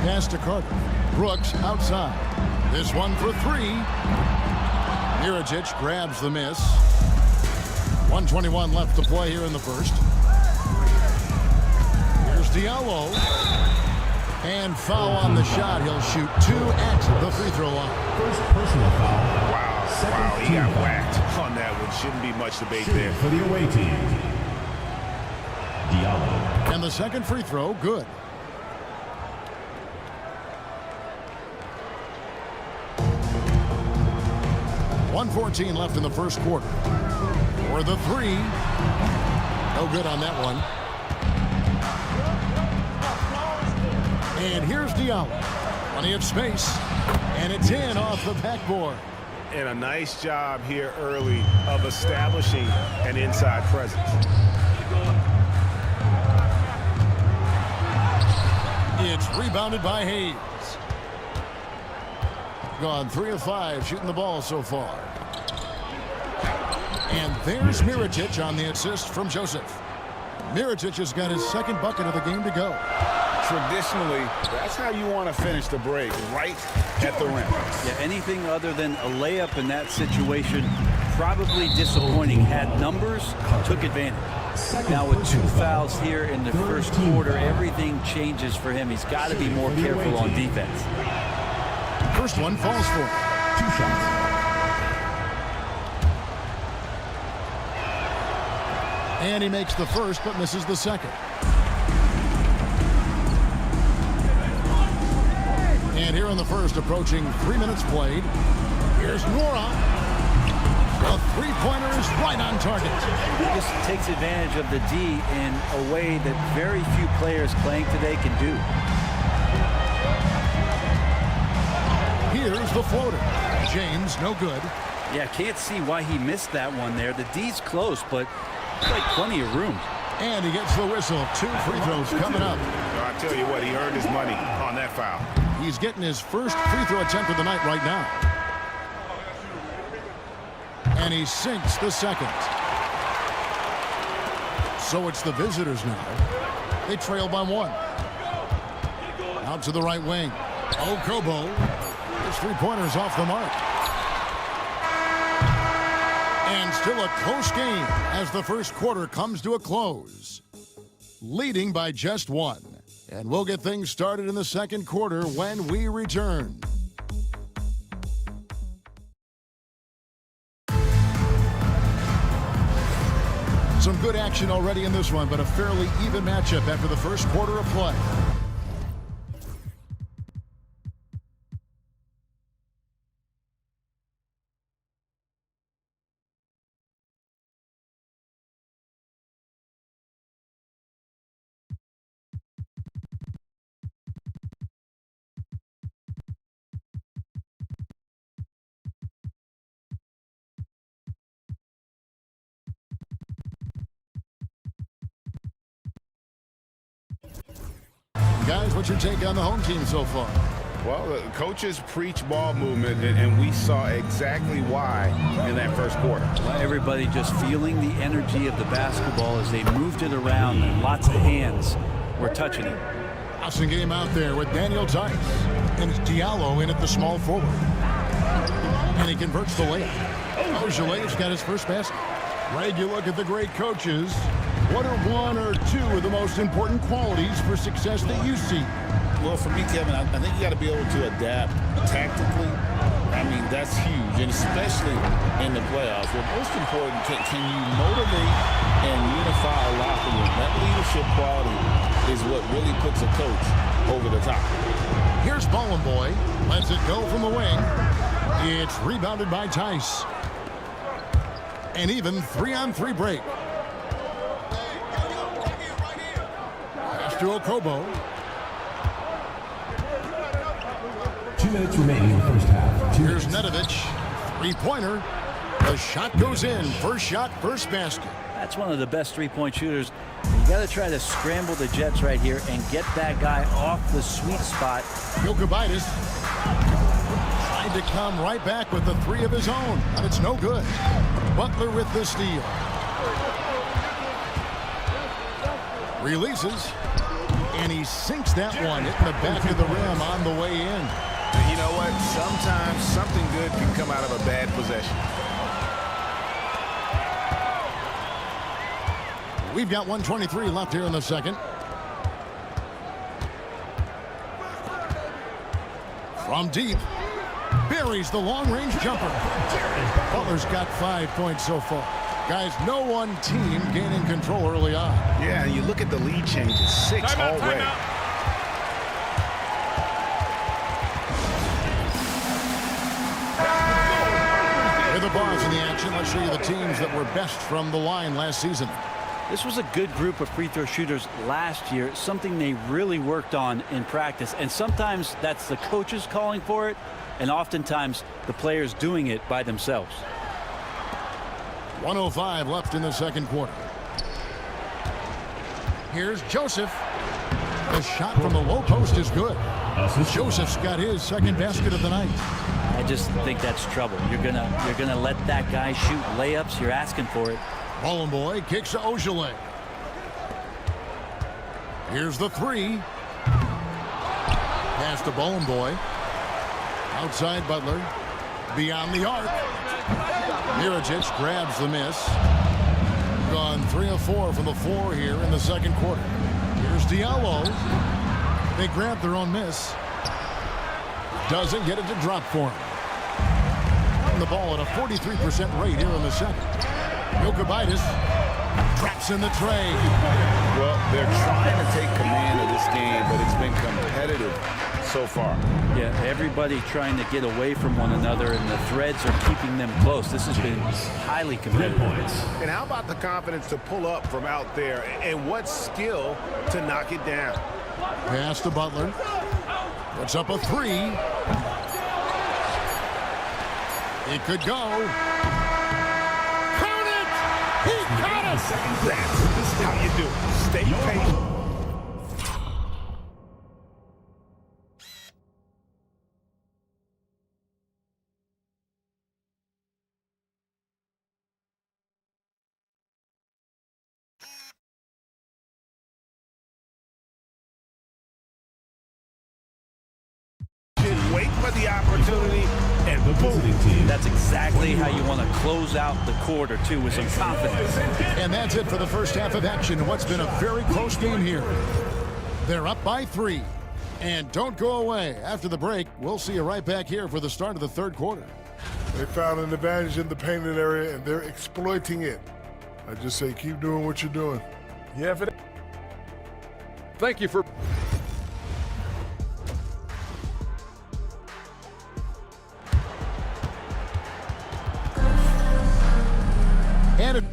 Pass to Carter. Brooks outside. This one for 3. Mirotic grabs the miss. 1:21 left to play here in the first. Diallo, and foul on the shot. He'll shoot 2 at the free throw line. First personal foul. Wow, he got whacked on that one. Shouldn't be much debate there. For the away team, Diallo. And the second free throw, good. .114 left in the first quarter. For the 3, no good on that one. And here's Diallo. Plenty of space. And it's in off the backboard. And a nice job here early of establishing an inside presence. It's rebounded by Hayes. Gone 3 of 5 shooting the ball so far. And there's Mirotic on the assist from Joseph. Mirotic has got his second bucket of the game to go. Traditionally, that's how you want to finish the break, right at the rim. Yeah, anything other than a layup in that situation, probably disappointing. Had numbers, took advantage. Now with 2 fouls here in the first quarter, everything changes for him. He's got to be more careful on defense. First one falls for 2 shots. And he makes the first, but misses the second. And here in the first, approaching 3 minutes played, here's Nora. A three-pointer is right on target. He just takes advantage of the D in a way that very few players playing today can do. Here's the floater. James, no good. Yeah, can't see why he missed that one there. The D's close, but like plenty of room. And he gets the whistle. 2 free throws coming up. I tell you what, he earned his money on that foul. He's getting his first free throw attempt of the night right now. And he sinks the second. So it's the visitors now. They trail by 1. Out to the right wing. Okobo. His three-pointer's off the mark. And still a close game as the first quarter comes to a close. Leading by just 1. And we'll get things started in the second quarter when we return. Some good action already in this one, but a fairly even matchup after the first quarter of play. Guys, what's your take on the home team so far? Well, the coaches preach ball movement, and we saw exactly why in that first quarter. Well, everybody just feeling the energy of the basketball as they moved it around, and lots of hands were touching it. Awesome game out there with Daniel Tice. And it's Diallo in at the small forward. And he converts the layup. Ojeleyev's got his first basket. Greg, you look at the great coaches. What are one or two of the most important qualities for success that you see? Well, for me, Kevin, I think you got to be able to adapt tactically. I mean, that's huge, and especially in the playoffs. But most important, can you motivate and unify a locker room? That leadership quality is what really puts a coach over the top. Here's Boy. Lets it go from the wing. It's rebounded by Tice. An even 3-on-3 break. Pass to Okobo. 2 minutes remaining in the first half. Here's Nedovic. Three-pointer. The shot goes in. First shot, first basket. That's one of the best three-point shooters. You got to try to scramble the Jets right here and get that guy off the sweet spot. Jokubaitis tried to come right back with the three of his own, and it's no good. Butler with the steal. Releases, and he sinks that one, hitting the back of the rim on the way in. You know what? Sometimes something good can come out of a bad possession. We've got 1:23 left here in the second. From deep, buries the long-range jumper. Butler's got 5 points so far. Guys, no one team gaining control early on. Yeah, you look at the lead changes, 6 already. With the bars in the action, let's show you the teams that were best from the line last season. This was a good group of free throw shooters last year, something they really worked on in practice. And sometimes that's the coaches calling for it, and oftentimes the players doing it by themselves. 1:05 left in the second quarter. Here's Joseph. The shot from the low post is good. Joseph's got his second basket of the night. I just think that's trouble. You're gonna let that guy shoot layups. You're asking for it. Boy kicks to Ojeleye. Here's the three. Pass to Boy. Outside Butler. Beyond the arc. Mirajic grabs the miss. Gone 3 of 4 from the floor here in the second quarter. Here's Diallo. They grab their own miss. Doesn't get it to drop for him. And the ball at a 43% rate here in the second. Jokubaitis traps in the tray. Well, they're trying to take command of this game, but it's been competitive so far. Yeah, everybody trying to get away from one another, and the threads are keeping them close. This has been highly competitive. And how about the confidence to pull up from out there, and what skill to knock it down? Pass to Butler. Puts up a three. It could go. He got us! That's how you do it. Stay patient. Wait for the opportunity and boom. That's exactly how you want to close out the quarter, too, with some confidence. And that's it for the first half of action in what's been a very close game here. They're up by 3. And don't go away. After the break, we'll see you right back here for the start of the third quarter. They found an advantage in the painted area, and they're exploiting it. I just say keep doing what you're doing. Yeah, Thank you for... And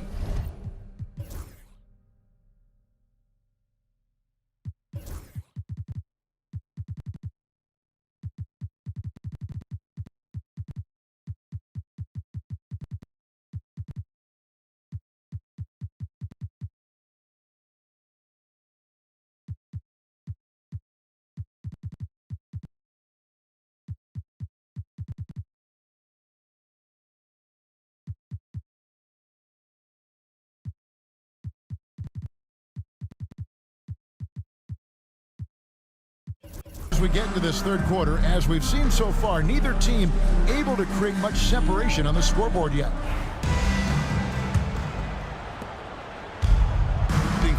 as we get into this third quarter, as we've seen so far, neither team able to create much separation on the scoreboard yet.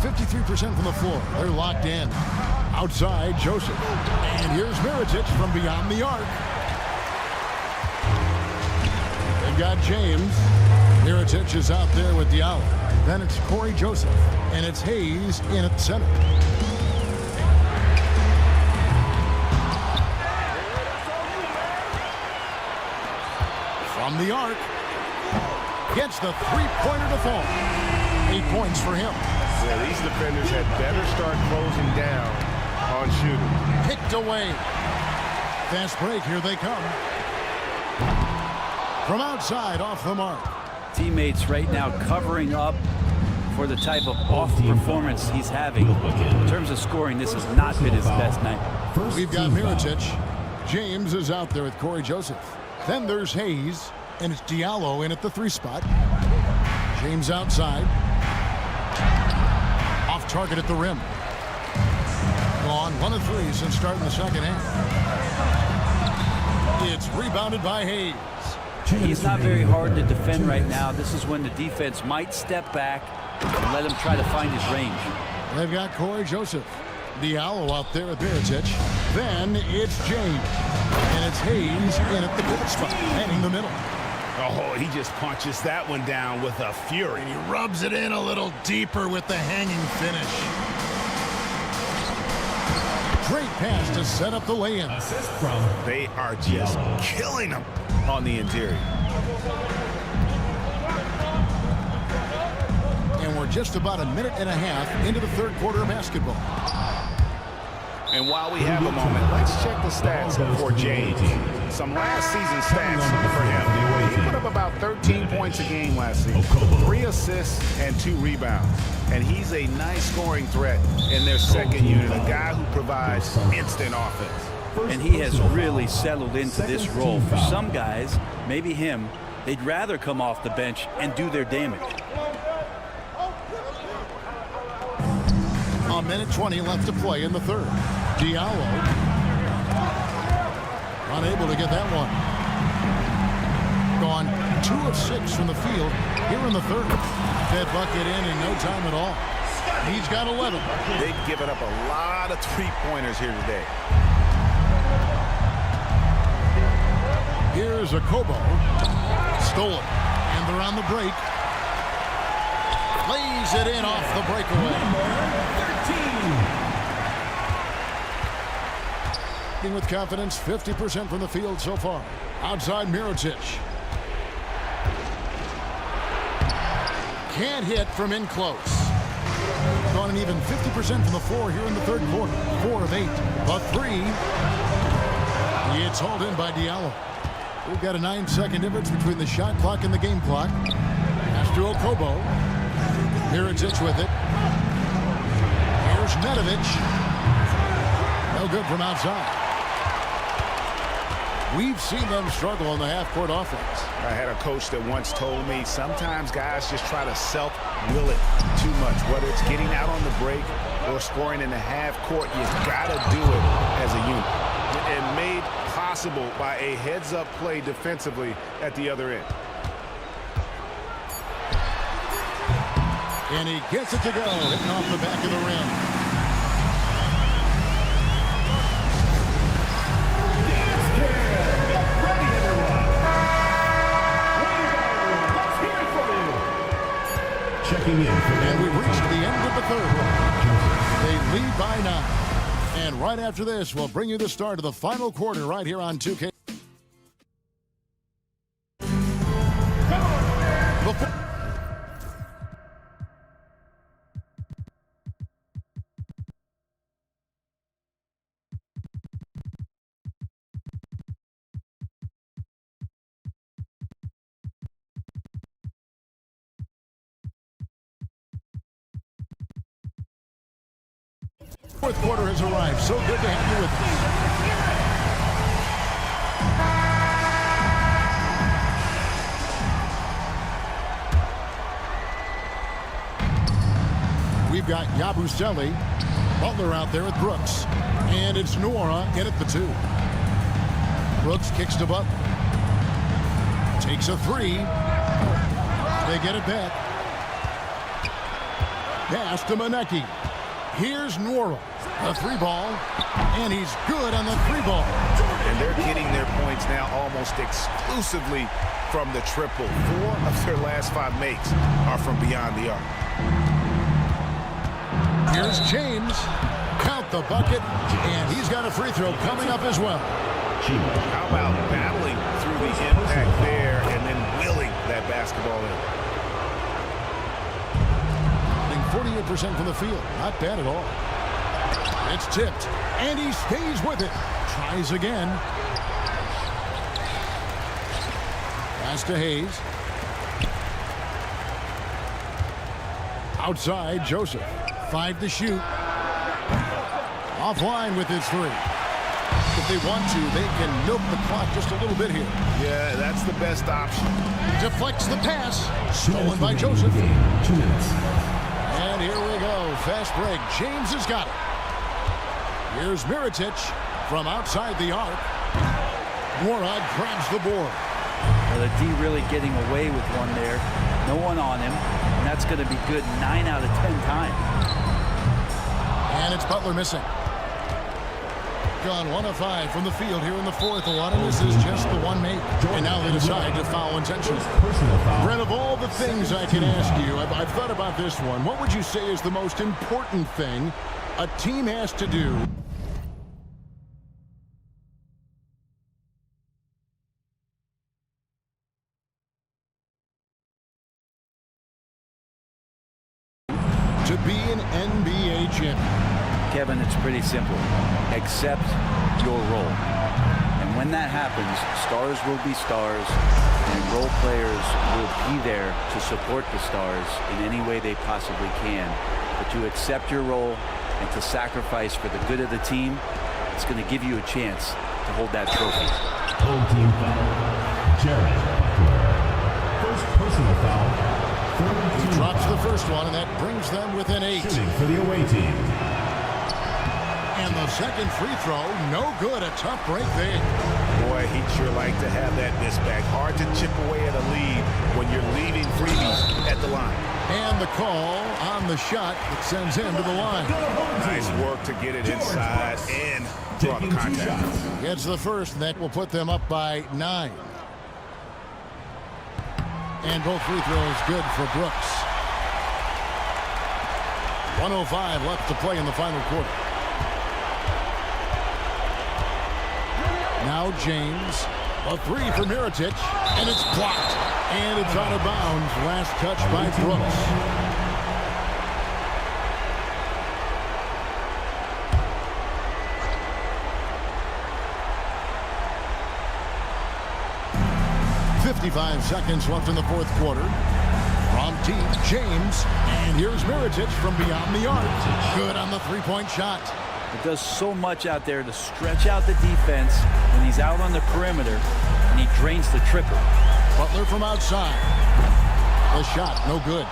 53% from the floor. They're locked in. Outside, Joseph. And here's Mirotic from beyond the arc. They've got James. Mirotic is out there with Diallo. Then it's Corey Joseph. And it's Hayes in at the center. From the arc. Gets the three-pointer to fall. 8 points for him. Yeah, these defenders had better start closing down on shooting. Picked away. Fast break, here they come. From outside, off the mark. Teammates right now covering up for the type of off performance he's having. In terms of scoring, this has not been his best night. We've got Mirotic. James is out there with Corey Joseph. Then there's Hayes, and it's Diallo in at the 3 spot. James outside. Off target at the rim. Gone 1 of 3 since starting the second half. It's rebounded by Hayes. He's not very hard to defend right now. This is when the defense might step back and let him try to find his range. They've got Corey Joseph. Diallo out there with Mirotic. Then it's James. And it's Hayes in at the 5th spot, heading the middle. Oh, he just punches that one down with a fury. And he rubs it in a little deeper with the hanging finish. Great pass to set up the lay-in. They are just killing him on the interior. And we're just about a minute and a half into the third quarter of basketball. And while we have a moment, let's check the stats for James. Some last season stats for him. He put up about 13 points a game last season, 3 assists and 2 rebounds. And he's a nice scoring threat in their second unit, a guy who provides instant offense. And he has really settled into this role. For some guys, maybe him, they'd rather come off the bench and do their damage. A minute 20 left to play in the third. Diallo unable to get that one. Gone 2 of 6 from the field here in the third. That bucket in no time at all. He's got 11. They've given up a lot of three-pointers here today. Here's a Kobo. Stole it. And they're on the break. Lays it in off the breakaway. With confidence, 50% from the field so far. Outside Mirotic. Can't hit from in close. Gone an even 50% from the floor here in the third quarter. 4 of 8. A 3. It's hauled in by Diallo. We've got a 9-second difference between the shot clock and the game clock. Pass to Okobo. Mirotic with it. Here's Nedovic. No good from outside. We've seen them struggle on the half-court offense. I had a coach that once told me sometimes guys just try to self-will it too much. Whether it's getting out on the break or scoring in the half-court, you got to do it as a unit. And made possible by a heads-up play defensively at the other end. And he gets it to go, hitting off the back of the rim. Checking in for And we've reached the end of the third. They lead by 9. And right after this, we'll bring you the start of the final quarter right here on 2K. Fourth quarter has arrived. So good to have you with us. We've got Yabusele, Butler out there with Brooks. And it's Nora in at the 2. Brooks kicks to Butler. Takes a 3. They get it back. Pass to Maneki. Here's Nora. A 3 ball. And he's good on the 3 ball. And they're getting their points now almost exclusively from the triple. 4 of their last 5 makes are from beyond the arc. Here's James. Count the bucket. And he's got a free throw coming up as well. How about battling through the impact there and then willing that basketball in? 48% from the field. Not bad at all. It's tipped. And he stays with it. Tries again. Pass to Hayes. Outside, Joseph. 5 to shoot. Offline with his 3. If they want to, they can milk the clock just a little bit here. Yeah, that's the best option. Deflects the pass. Stolen by Joseph. 2 minutes. And here we go. Fast break. James has got it. Here's Mirotic from outside the arc. Morad grabs the board. Well, the D really getting away with one there. No one on him. And that's going to be good 9 out of 10 times. And it's Butler missing. Gone 1 of 5 from the field here in the fourth. A lot of this is just the one make. And now they decide to foul intentionally. Brent, of all the things I can ask you, I've thought about this one. What would you say is the most important thing a team has to do to be an NBA champion? Kevin, it's pretty simple. Accept your role. And when that happens, stars will be stars, and role players will be there to support the stars in any way they possibly can. But to accept your role and to sacrifice for the good of the team, it's going to give you a chance to hold that trophy. Home team foul. Jared Butler. First personal foul. He drops the first one, and that brings them within 8. Shooting for the away team. And the second free throw, no good. A tough break there. Boy, he'd sure like to have that miss back. Hard to chip away at a lead when you're leaving freebies at the line. And the call on the shot that sends him to the line. Nice work to get it inside and draw the contact. Gets the first, and that will put them up by 9. And both free throws good for Brooks. 1:05 left to play in the final quarter. Now James, a 3 for Mirotic, and it's blocked. And it's out of bounds. Last touch by Brooks. .55 seconds left in the fourth quarter. From deep, James, and here's Mirotic from beyond the arc. Good on the three-point shot. It does so much out there to stretch out the defense when he's out on the perimeter, and he drains the triple. Butler from outside. The shot, no good.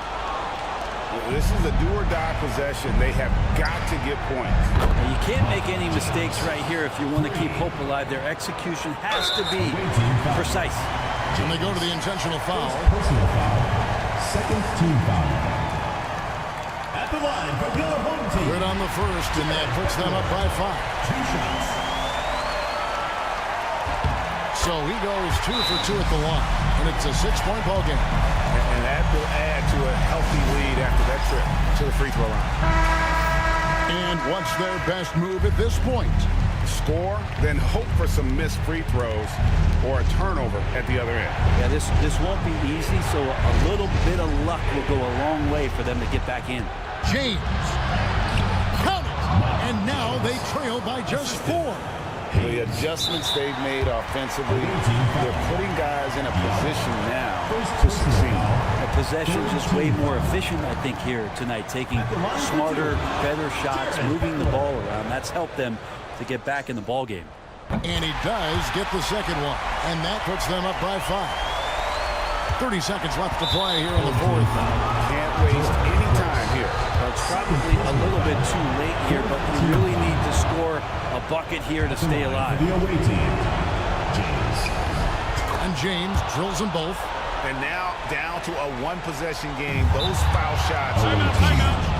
This is a do-or-die possession. They have got to get points. Now, you can't make any mistakes right here if you want to keep hope alive. Their execution has to be precise. And they go to the intentional foul. Personal foul. Second team foul. At the line for your home team. Good on the first, and that puts them up by 5. 2 shots. So he goes 2 for 2 at the line, and it's a 6-point ball game. And And that will add to a healthy lead after that trip to the free throw line. And what's their best move at this point? Score, then hope for some missed free throws or a turnover at the other end. Yeah, this won't be easy, so a little bit of luck will go a long way for them to get back in. James. Count it. And now they trail by just 4. The adjustments they've made offensively, they're putting guys in a position now to succeed. The possession just way more efficient, I think, here tonight, taking smarter, better shots, moving the ball around. That's helped them to get back in the ball game. And he does get the second one, and that puts them up by 5. 30 seconds left to play here in the fourth. Can't waste any time here. Well, it's probably a little bit too late here, but we really need to score a bucket here to stay alive. The away team, James. And James drills them both. And now down to a one-possession game. Those foul shots. Timeout.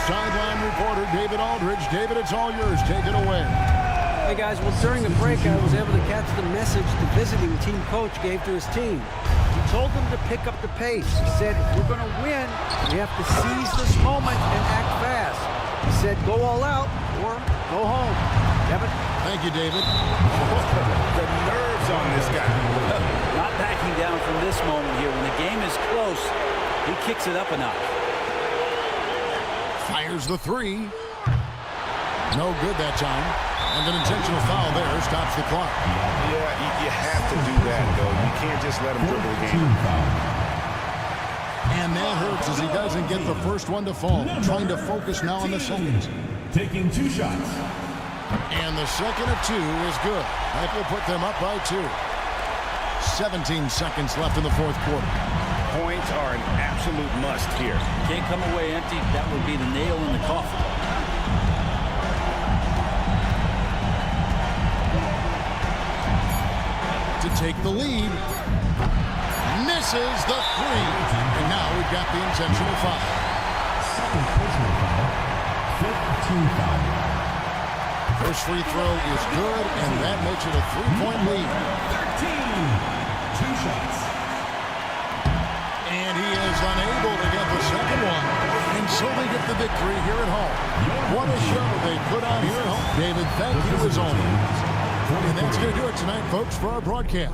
Sideline reporter David Aldridge. David, it's all yours. Take it away. Hey guys, well during the break I was able to catch the message the visiting team coach gave to his team. He told them to pick up the pace. He said, if we're going to win, we have to seize this moment and act fast. He said, go all out or go home. Kevin? Thank you, David. The nerves on this guy. Not backing down from this moment here. When the game is close, he kicks it up a notch. Fires the 3. No good that time. And an intentional foul there stops the clock. Yeah, you have to do that, though. You can't just let him dribble the game. And that hurts as he doesn't get the first one to fall. Trying to focus now on the second. Taking 2 shots. And the second of 2 is good. That will put them up by 2. 17 seconds left in the fourth quarter. Points are an absolute must here. Can't come away empty. That would be the nail in the coffin. To take the lead. Misses the 3. And now we've got the intentional foul. Second personal foul. 5th team foul. First free throw is good, and that makes it a 3-point lead. 13. 2 shots. And he is unable to get the second one. And so they get the victory here at home. What a show they put on here at home. David, thank you as always. And that's going to do it tonight, folks, for our broadcast.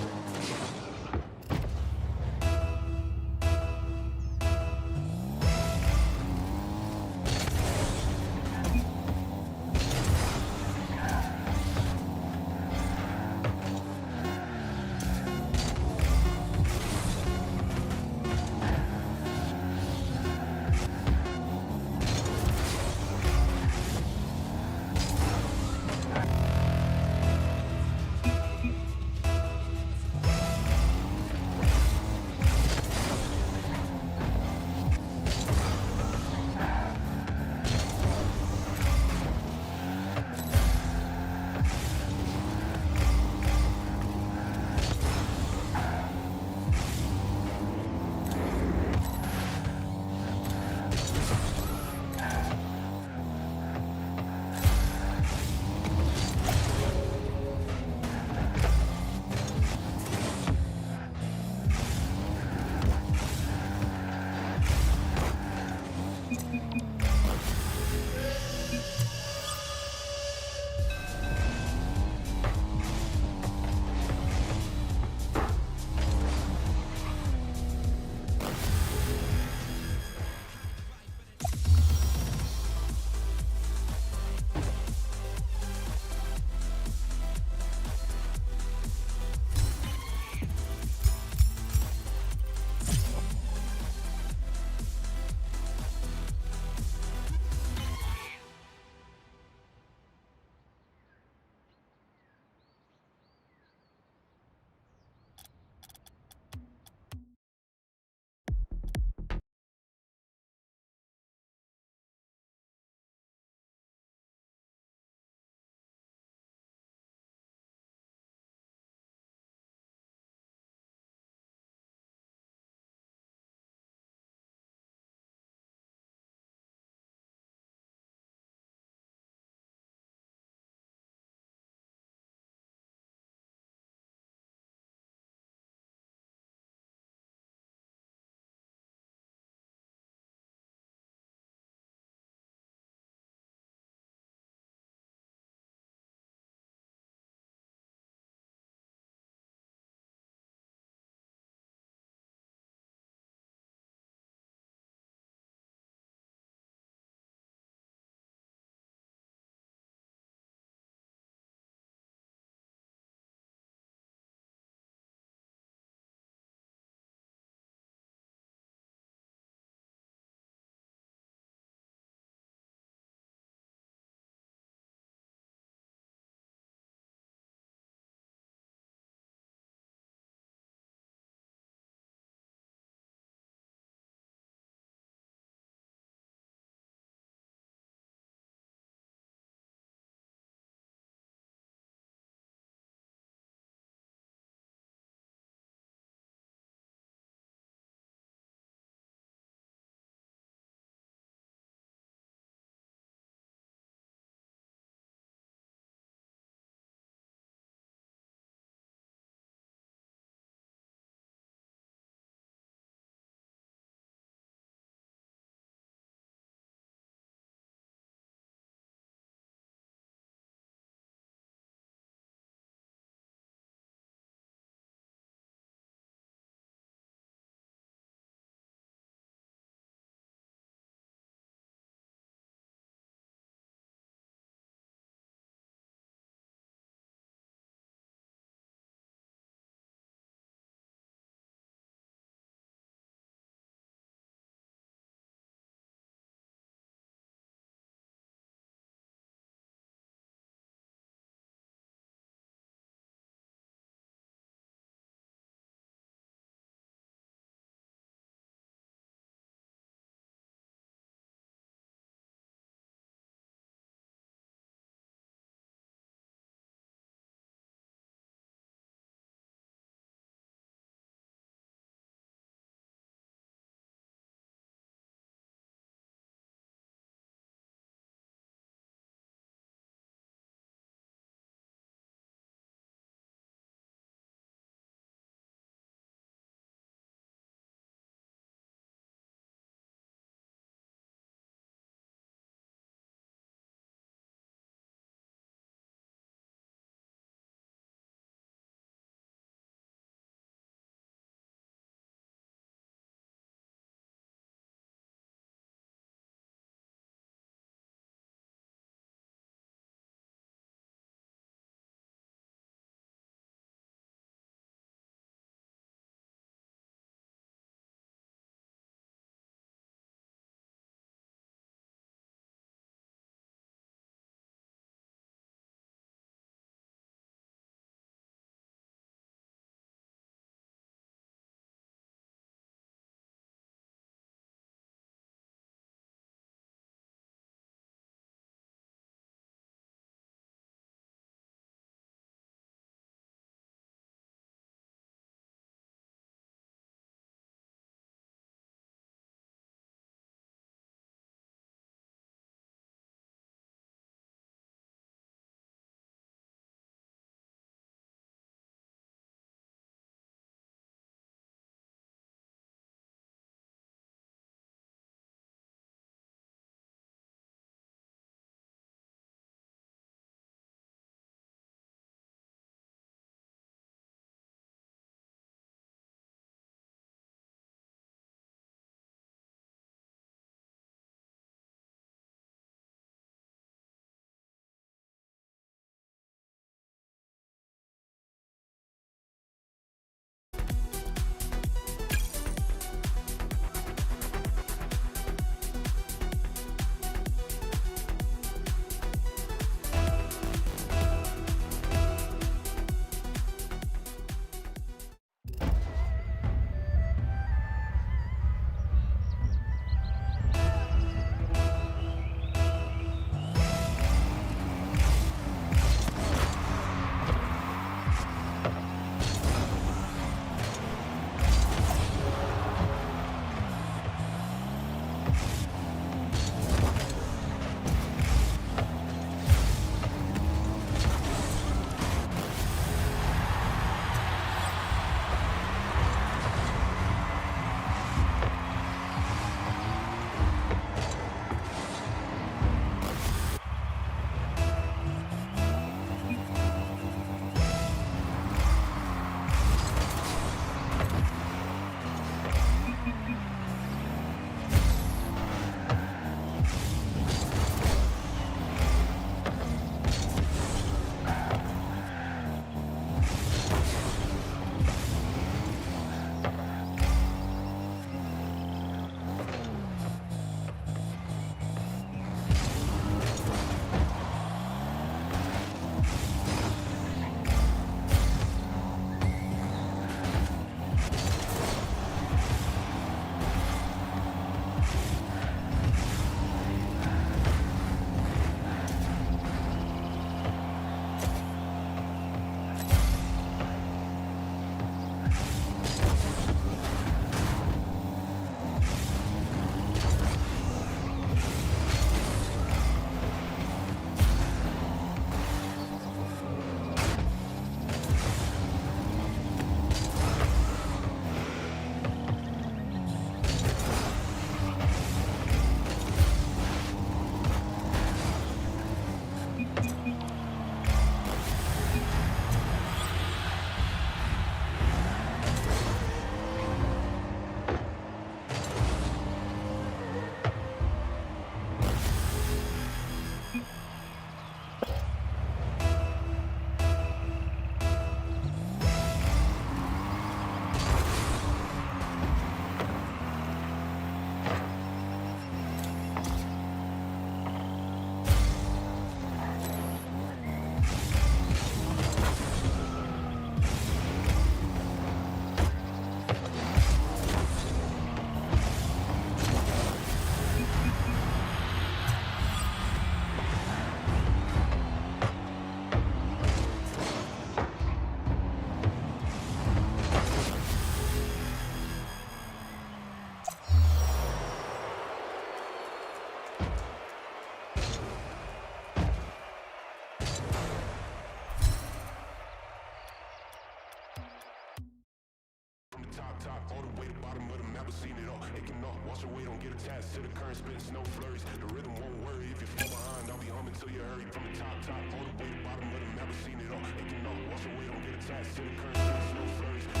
never seen it all. Aching off, wash away, don't get attached to the current, spitting snow flurries. The rhythm won't worry if you fall behind. I'll be humming till you hurry. From the top, all the way to bottom, but I've never seen it all. Aching off, wash away, don't get attached to the current, spitting snow flurries. The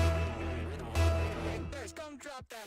rhythm won't. Come drop that.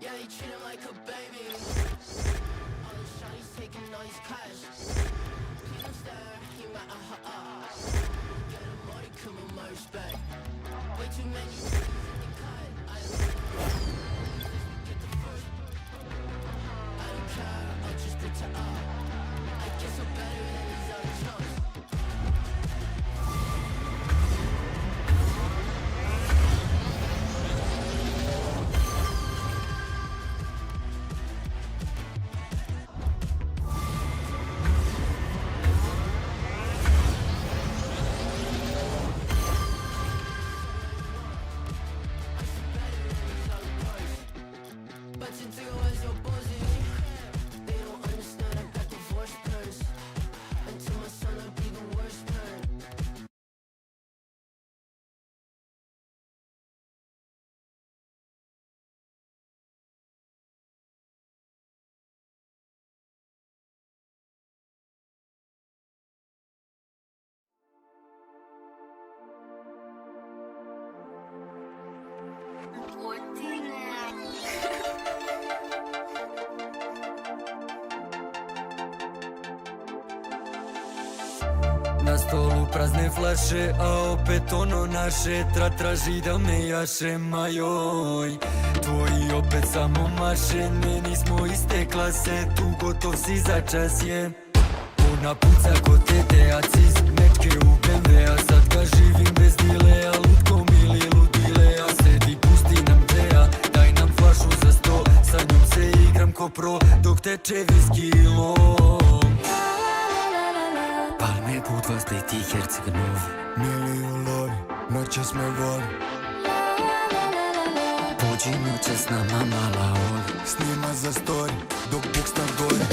Yeah, he treat him like a baby. All the shawty's taking all his cash. Please don't stare, he might get a money, come on my respect. Way too many in the cut. I get the first. I don't care, I'll just pretend. I guess I'm better than these other chumps. Na stolu prazne flaše, a opet ono naše traži da me jaše, majoj. Tvoji opet samo maše, ne nismo iste klase, tu gotov si za čas je. Ona puca ko tete, a cis mečke u BMW, a sad ga živim bez dilea, lutkom ili ludilea. Sedi, pusti nam teja, daj nam flašu za 100, sa njom se igram ko pro, dok teče viski i lom. Pal me put vas da i ti herceg novi, Mili u lori, noćas me voli. Pođi noća s nama mala oli, Snima za story, dok Bog sta gori.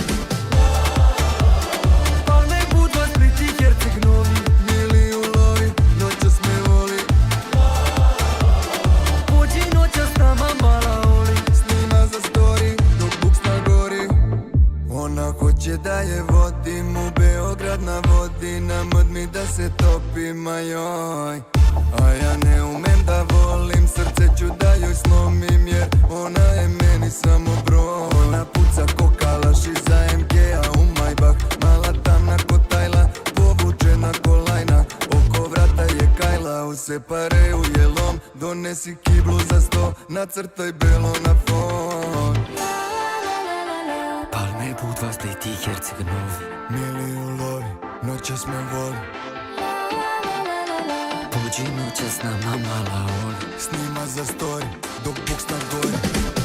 Pal me put vas pri ti herceg novi, Mili u lori, noćas me voli. Pođi noća s nama mala oli, Snima za story, dok Bog sta gori. Ona hoće da je vodim, u Beograd navodi, na mod mi da se topim, ajoj. A ja ne umem da volim, srce ću da joj slomim, jer ona je meni samo broj. Ona puca ko kalaš iza MG-a u Maybach, mala tamna ko tajla, povučena ko lajna, oko vrata je kajla, u separeu je lom, donesi kiblu za 100, nacrtaj belo na fon. Pal me put vas da i ti herceg novi, Mili u lori, noćas me voli. Pođi noća s nama mala oli, Snima za story, dok Bog sta gori.